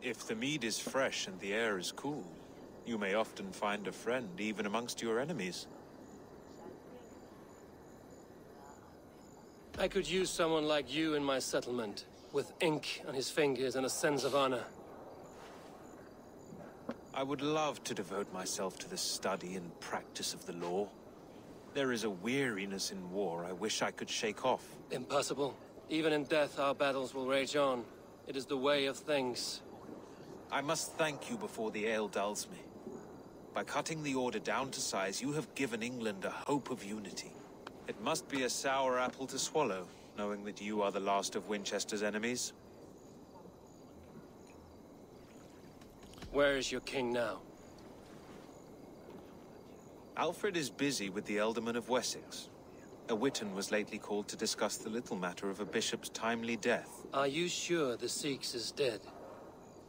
If the mead is fresh and the air is cool, you may often find a friend even amongst your enemies. I could use someone like you in my settlement, with ink on his fingers and a sense of honor. I would love to devote myself to the study and practice of the law. There is a weariness in war I wish I could shake off. Impossible. Even in death, our battles will rage on. It is the way of things. I must thank you before the ale dulls me. By cutting the order down to size, you have given England a hope of unity. It must be a sour apple to swallow, knowing that you are the last of Winchester's enemies. Where is your king now? Alfred is busy with the Ealdorman of Wessex. A Witan was lately called to discuss the little matter of a bishop's timely death. Are you sure the Sikhs is dead?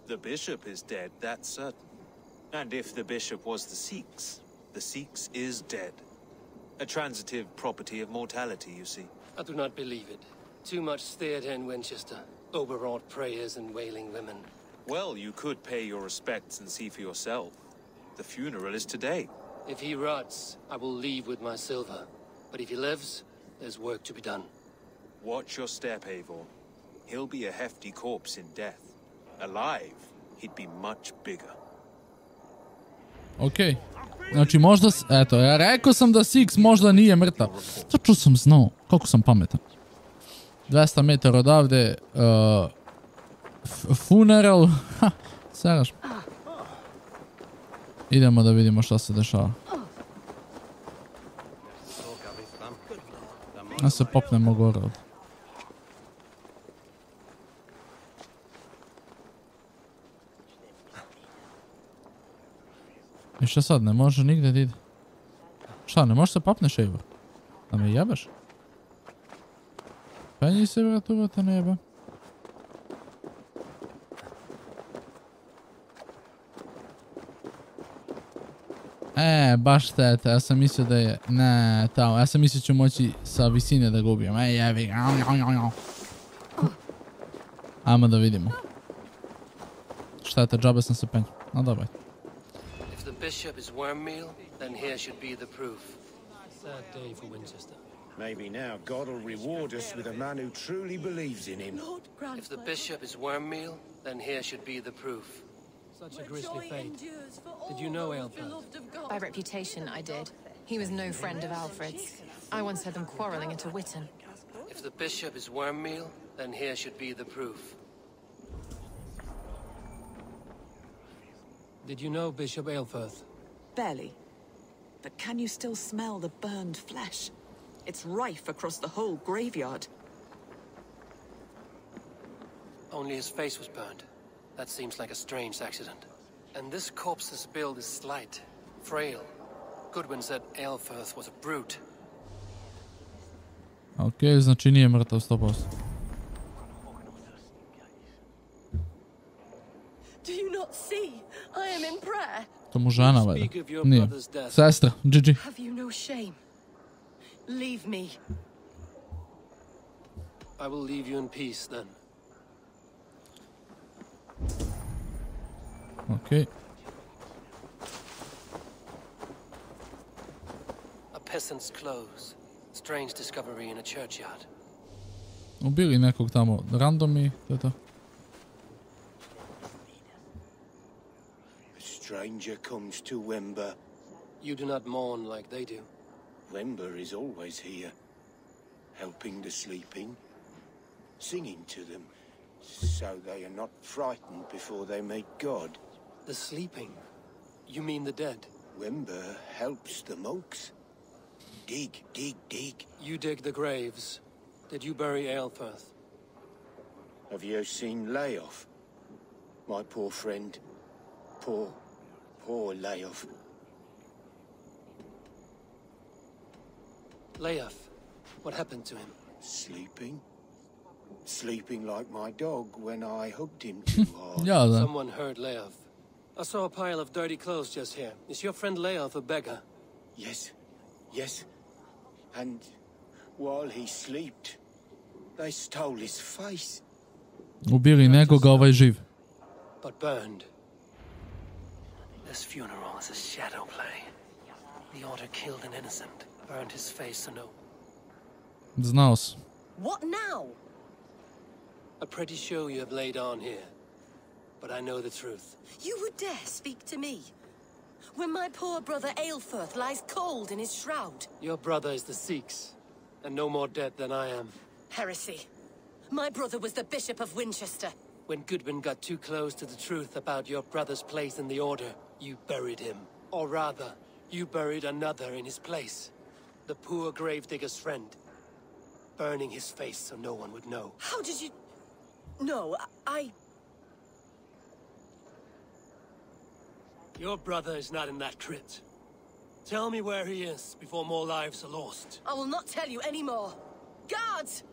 The bishop is dead, that's certain. And if the bishop was the Sikhs is dead. A transitive property of mortality, you see. I do not believe it. Too much theatre in Winchester. Overwrought prayers and wailing women. Well, you could pay your respects and see for yourself. The funeral is today. If he rots, I will leave with my silver. But if he lives, there's work to be done. Watch your step, Eivor. He'll be a hefty corpse in death. Alive, he'd be much bigger. Okej. Znači možda, eto, ja rekao sam da Six možda nije mrtav. Tačno sam znao, koliko sam pametan. 200 metara odavde, funeral, ha, seraš. Idemo da vidimo šta se dešava. Ja se popnemo gore ovdje. I šta sad, ne može nigdje da ide? Šta, ne može se popneš, Eivor? Da me jebeš? Penji se vratuvate neba. Baš šteta, ja sam mislio da je... Ne, tamo, ja sam mislio ću moći sa visine da ga ubijem. Jevi. Ajmo da vidimo. Šteta, džabe sam se penjao. No dobro. If the bishop is Wormmeal, then here should be the proof. Sad day for Winchester. Maybe now God will reward us with a man who truly believes in him. If the bishop is Wormmeal, then here should be the proof. Such a grisly fate. Did you know Aelfirth? By reputation, I did. He was no friend of Alfred's. I once heard them quarrelling at a Witten. If the bishop is Wormmeal, then here should be the proof. Did you know Bishop Aelfirth? Barely. But can you still smell the burned flesh? It's rife across the whole graveyard. Only his face was burned. That seems like a strange accident. And this corpse's build is slight, frail. Goodwin said Aelfirth was a brute. Ok, znači nije mrtav 100%. Do you not see? I am in prayer. To mu žena, valjda. Nije. Sestra, GG. Have you no shame? Leave me. I will leave you in peace, then. Ok. A peasant's clothes. Strange discovery in a churchyard. Ubili nekog tamo random I to je to. A stranger comes to Wember. You do not mourn like they do. Wember is always here, helping the sleeping, singing to them, so they are not frightened before they meet God. The sleeping? You mean the dead? Wember helps the monks. Dig, dig, dig. You dig the graves. Did you bury Aelfirth? Have you seen Leof? My poor friend. Poor Leof. Leof, what happened to him? Sleeping? Sleeping like my dog when I hugged him too hard. Ja, da. Someone heard Leof. I saw a pile of dirty clothes just here. Is your friend Leof a beggar? Yes. And while he slept, they stole his face. Ubili nekoga, ovaj živ. But burned. This funeral is a shadow play. The order killed an innocent, burned his face to no. Znao sam. What now? A pretty show you have laid on here. But I know the truth. You would dare speak to me? When my poor brother Aelfirth lies cold in his shroud. Your brother is the Sikhs, and no more dead than I am. Heresy. My brother was the Bishop of Winchester. When Goodwin got too close to the truth about your brother's place in the Order, you buried him. Or rather, you buried another in his place. The poor gravedigger's friend. Burning his face so no one would know. How did you... No, I... Your brother is not in that crypt. Tell me where he is before more lives are lost. I will not tell you any more. Guards!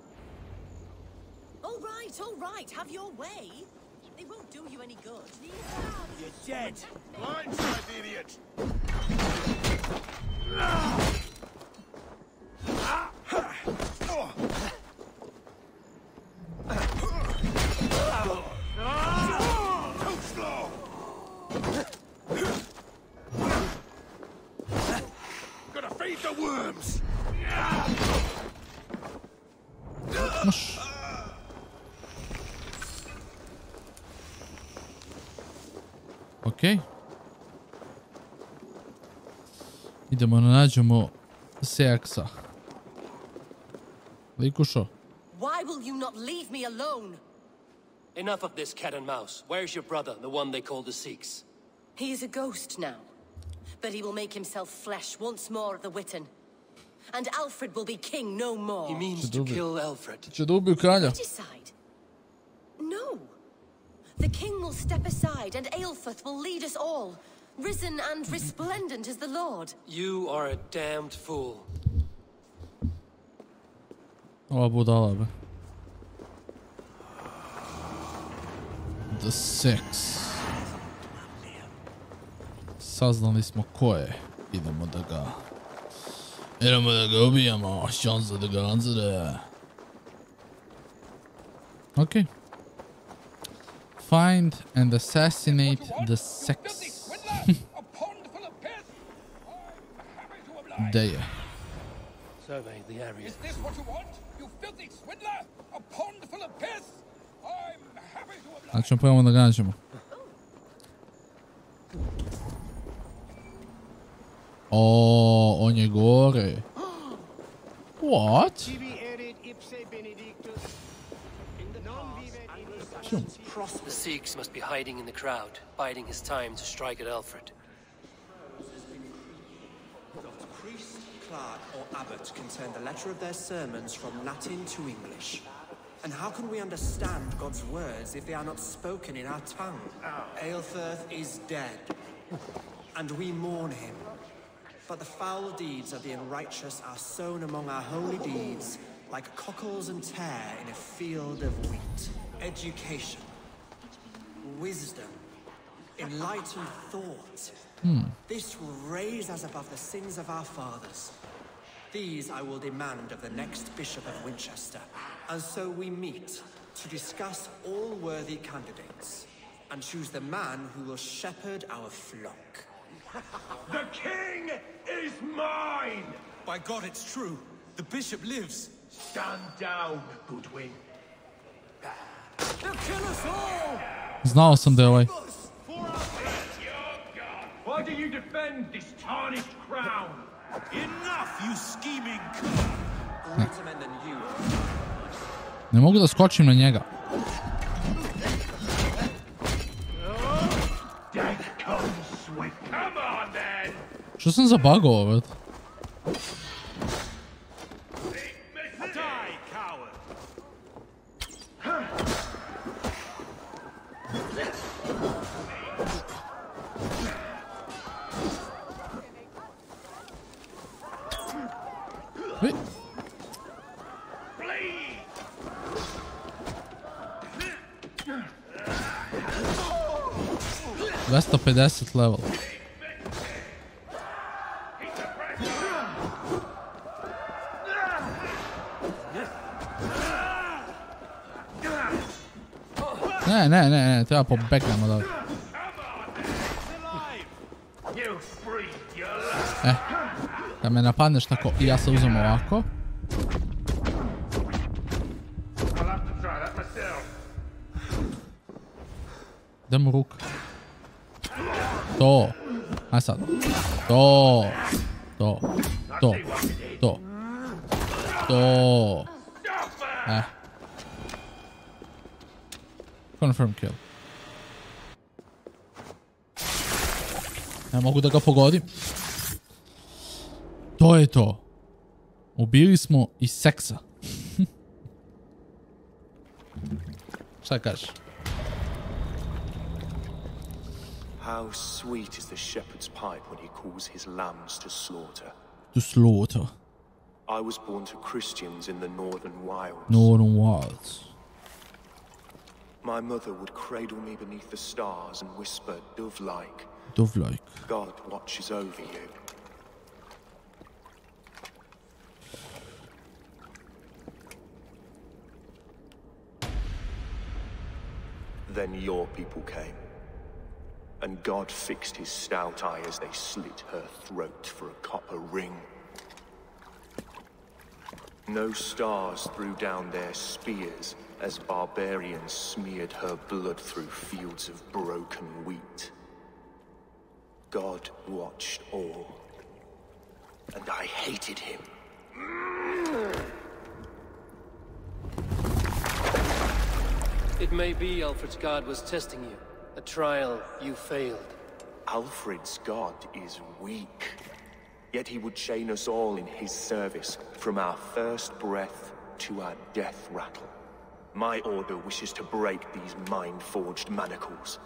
All right, have your way. They won't do you any good. You're dead. Blindside, idiot! Too slow! Gotta feed the worms! Ok. Idemo da nađemo Seaksa. Likušo. Why will you not leave me alone? Enough of this cat and mouse. Where's your brother, the one they call the Sikhs? He is a ghost now. But he will make himself flesh once more at the Witten. And Alfred will be king no more. He means to kill Alfred. Će da ubiju kralja. Decide. No. The king will step aside and Aelfirth will lead us all. Risen and resplendent as the Lord. You are a damned fool. Ova budala, be. the Six. Saznali smo ko je. Idemo da ga ubijamo. Šansa da ga anzere. Okay. Find and assassinate the Six. There. Survey the area. Is this what you want? You filthy swindler? A pond full of piss? I'm happy to oblige. Znači probamo da gađamo. O, on je gore. What? The Sikhs must be hiding in the crowd, biding his time to strike at Alfred. Not priest, clerk, or abbot can turn the letter of their sermons from Latin to English. And how can we understand God's words if they are not spoken in our tongue? Aelfirth is dead, and we mourn him. But the foul deeds of the unrighteous are sown among our holy deeds, like cockles and tare in a field of wheat. Education, wisdom, enlightened thought. This will raise us above the sins of our fathers. These I will demand of the next Bishop of Winchester. And so we meet to discuss all worthy candidates and choose the man who will shepherd our flock. The king is mine! By God, it's true. The bishop lives. Stand down, Goodwin. They'll kill us all! Znao sam da je ovaj. Why do you defend this tarnished crown? Enough, you scheming. Ne mogu da skočim na njega. Death comes swift. Come on, then! Što sam zabagao, već? Die, coward! Wait. 250 level. Ne, treba pobeknemo da. Da me napadneš tako i ja se uzem ovako. Gdje mu ruka? To. Aj sad. To. Confirm kill. Ne mogu da ga pogodim. To je to. Ubili smo i Seksa. Šta kažeš? How sweet is the shepherd's pipe when he calls his lambs to slaughter. To slaughter. I was born to Christians in the northern wilds. Northern wilds. My mother would cradle me beneath the stars and whisper, dove-like. Dove-like. God watches over you. Then your people came. And God fixed his stout eye as they slit her throat for a copper ring. No stars threw down their spears as barbarians smeared her blood through fields of broken wheat. God watched all, and I hated him. It may be Alfred's God was testing you. A trial you failed. Alfred's God is weak. Yet he would chain us all in his service, from our first breath to our death rattle. My order wishes to break these mind-forged manacles.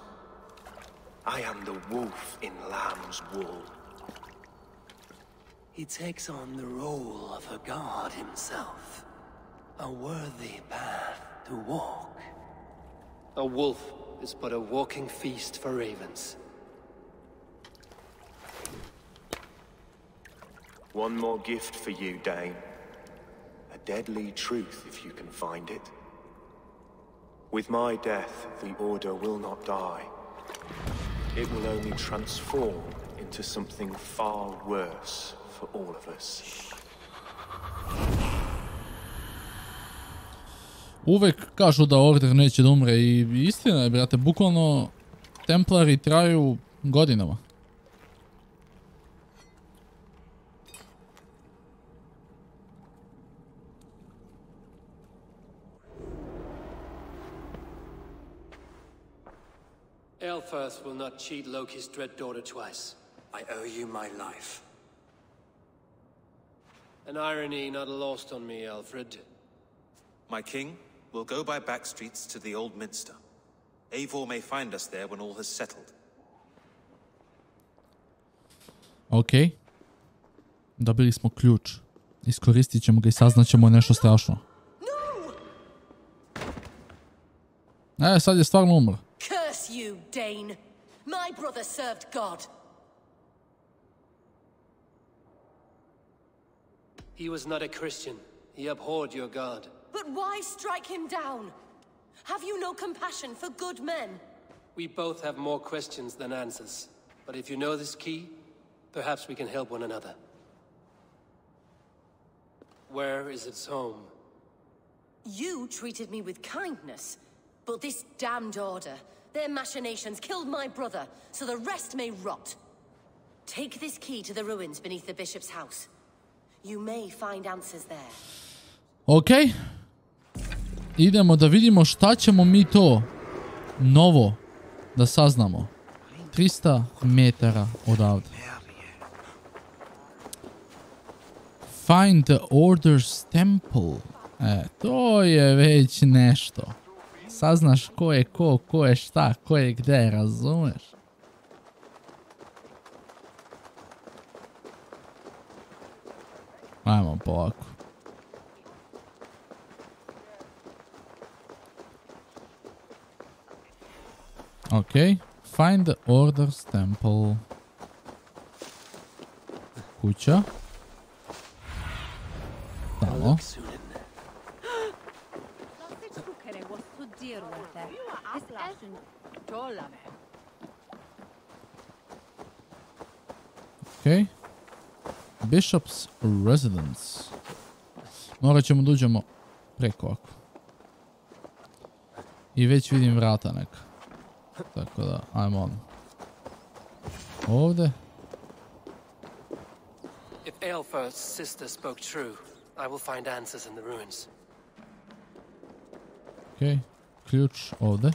I am the wolf in lamb's wool. He takes on the role of a god himself. A worthy path to walk. A wolf is but a walking feast for ravens. One more gift for you, Dane. A deadly truth, if you can find it. With my death, the Order will not die. It will only transform into something far worse for all of us. Uvek kažu da Order neće da umre i istina je, brate, bukvalno Templari traju godinama. Aelfirth will not cheat Loki's dread daughter twice. I owe you my life. An irony not lost on me, Alfred. My king will go by back streets to the Old Minster. Eivor may find us there when all has settled. Ok. Dobili smo ključ. Iskoristit ćemo ga i saznaćemo nešto strašno. Sad je stvarno umro. Curse you, Dane. My brother served God. He was not a Christian. He abhorred your God. But why strike him down? Have you no compassion for good men? We both have more questions than answers. But if you know this key, perhaps we can help one another. Where is its home? You treated me with kindness, but this damned Order, their machinations killed my brother, so the rest may rot. Take this key to the ruins beneath the bishop's house. You may find answers there. Ok. Idemo da vidimo šta ćemo mi to novo da saznamo. 300 metara odavde. Find the Order's temple. To je već nešto. Saznaš ko je ko je šta, ko je gde, razumeš? Ajmo polako. Ok, find the Order's temple. Kuća. Tamo. Ok. Bishop's residence. Morat ćemo da uđemo preko ovako. I već vidim vrata neka. Tako da, ajmo on. Ovdje. If Aelfirth's sister spoke true, I will find answers in the ruins. Ok, ključ ovdje.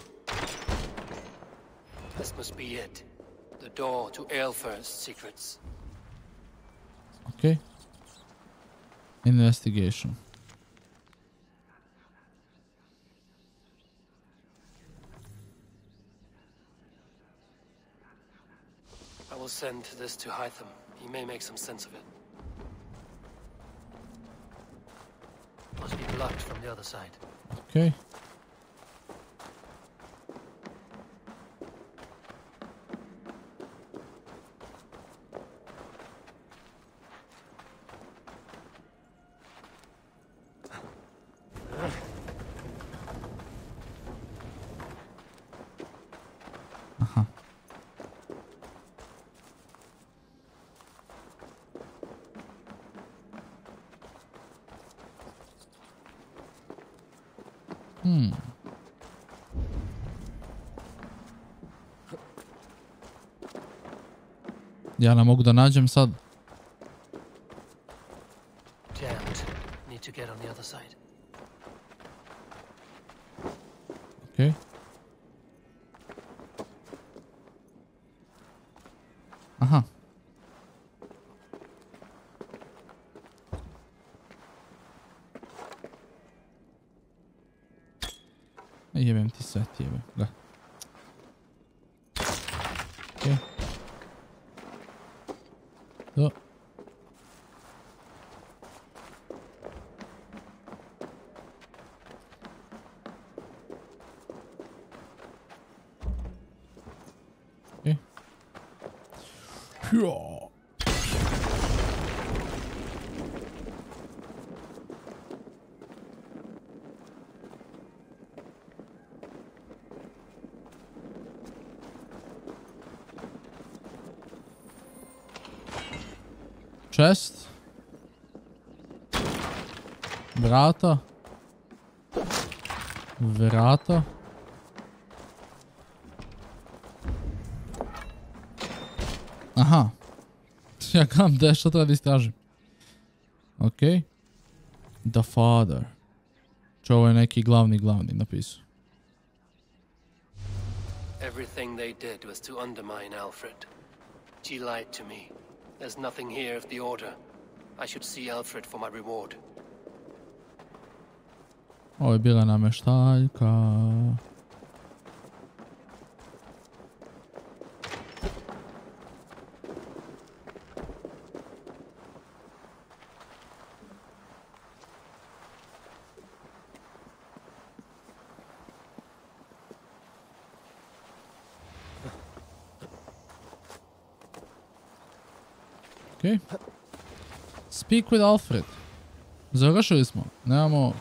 This must be it. The door to Aelfirth's secrets. Ok. Investigation. I will send this to Hytham. He may make some sense of it. Must be blocked from the other side. Okay. Aha. Ja ne mogu da nađem sad. Damned. Need to get on the other side. Okay. Aha. Jebem ti sve, jebem ga. Okay. To. Chest. Vrata. Vrata. Aha. Ja kam da što treba da istražim. Okej. The Father. Čo je neki glavni napisao. Everything they did was to undermine Alfred. She lied to me. There's nothing here of the Order. I should see Alfred for my reward. Ovo je bila namještaljka. Okay. Speak with Alfred. Završili smo. Nemamo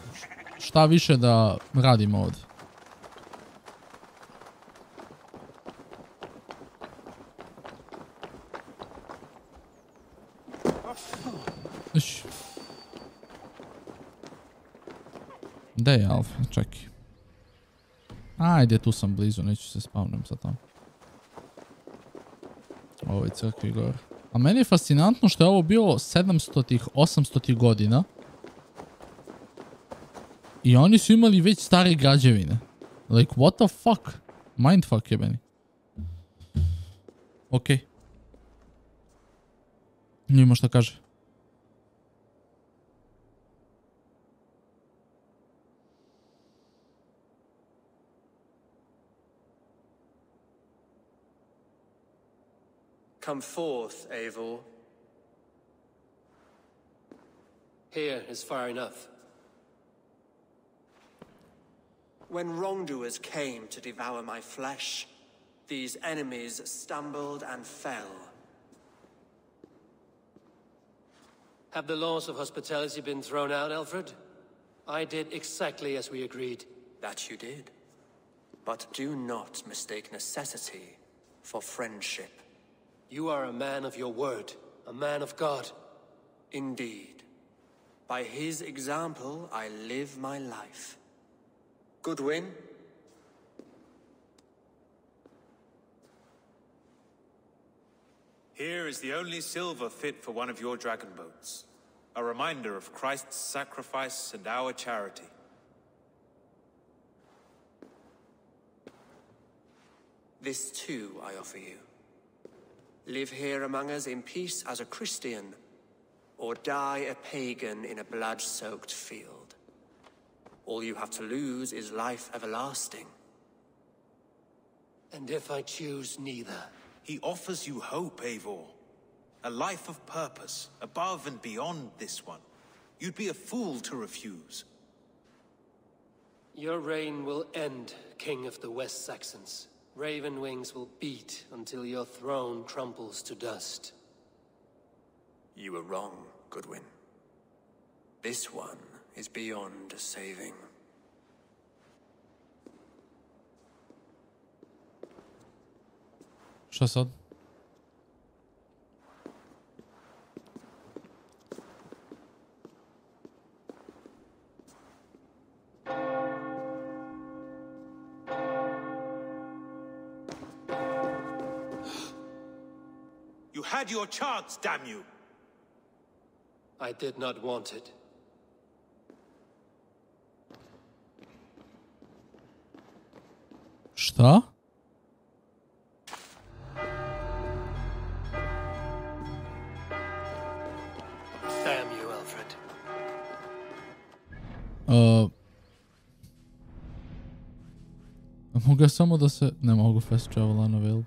šta više da radimo ovdje. Gdje je Alfred? Čekaj. Ajde, tu sam blizu, neću se spavnem sad tamo. Ovo je crkvi gore. A meni je fascinantno što je ovo bilo 700-ih, 800-ih godina. I oni su imali već stare građevine. Like, what the fuck? Mindfuck je meni. Okej. Nima šta kaže. Come forth, Eivor. Here is far enough. When wrongdoers came to devour my flesh, these enemies stumbled and fell. Have the laws of hospitality been thrown out, Alfred? I did exactly as we agreed. That you did. But do not mistake necessity for friendship. You are a man of your word, a man of God. Indeed. By his example, I live my life. Goodwin? Here is the only silver fit for one of your dragon boats. A reminder of Christ's sacrifice and our charity. This too I offer you. Live here among us in peace as a Christian, or die a pagan in a blood-soaked field. All you have to lose is life everlasting. And if I choose neither? He offers you hope, Eivor. A life of purpose, above and beyond this one. You'd be a fool to refuse. Your reign will end, King of the West Saxons. Raven wings will beat until your throne crumbles to dust. You were wrong, Goodwin. This one is beyond saving. Šta sad? You had your chance, damn you! I did not want it. Šta? Damn you, Alfred. Mogu samo da se... Ne mogu fast travel unavailable.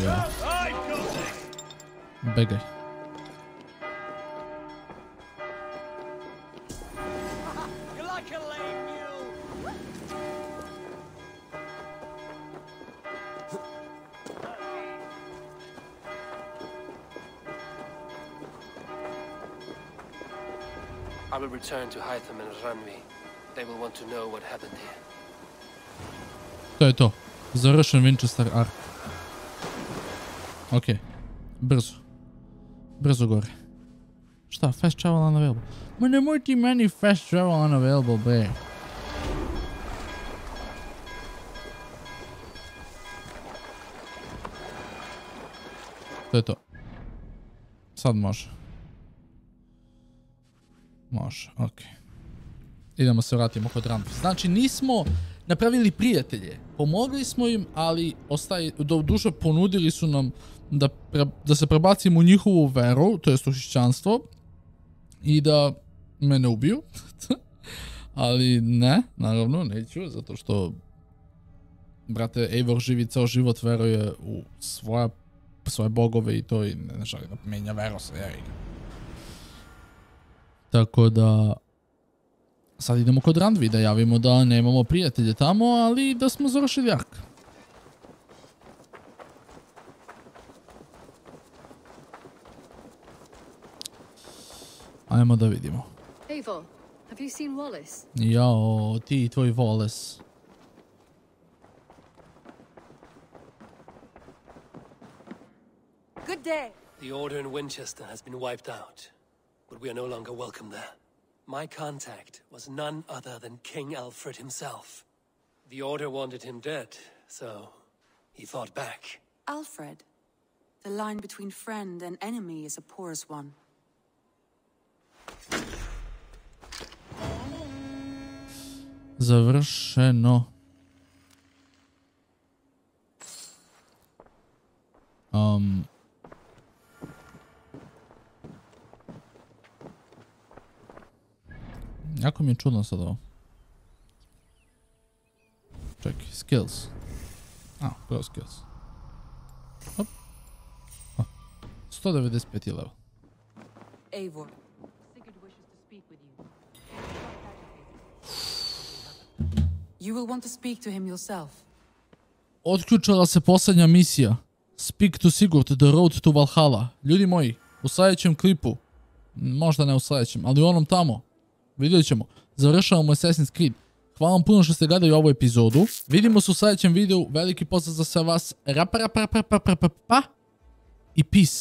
Ja. Begaj. I will return to Hytham and Ranvi. They will want to know what happened here. To je to. Završen Winchester ark. Ok. Brzo. Brzo gore. Šta? Fast travel unavailable. Ma nemoj ti meni fast travel unavailable, bre. To je to. Sad može. Može, ok. Idemo se vratimo kod Ranvi. Znači nismo napravili prijatelje. Pomogli smo im, ali duše ponudili su nam da se prebacimo u njihovu veru, to jest u hrišćanstvo, i da me ne ubiju. Ali ne, naravno, neću, zato što brate, Eivor živi ceo život, veruje u svoje bogove i to, i ne želi da menja veru sa Eriga. Tako da sad idemo kod Ranvi da javimo da nemamo prijatelje tamo, ali da smo završili ark. Ajmo da vidimo. Eivor, have you seen Wallace? Jao, ti i tvoj Wallace. Good day. The order in Winchester has been wiped out, but we are no longer welcome there. My contact was none other than King Alfred himself. The order wanted him dead, so he fought back. Alfred, the line between friend and enemy is a porous one. Završeno. Jako mi je čudno sad ovo. Čekaj, skills. Prvo skills. Hop. 195 je level. Eivor. You will want to speak to him yourself. Otključala se posljednja misija. Speak to Sigurd, the road to Valhalla. Ljudi moji, u sljedećem klipu, možda ne u sljedećem, ali u onom tamo, vidjet ćemo, završavamo Assassin's Creed. Hvala vam puno što ste gledali ovu epizodu. Vidimo se u sljedećem videu. Veliki pozdrav za sve vas. I peace.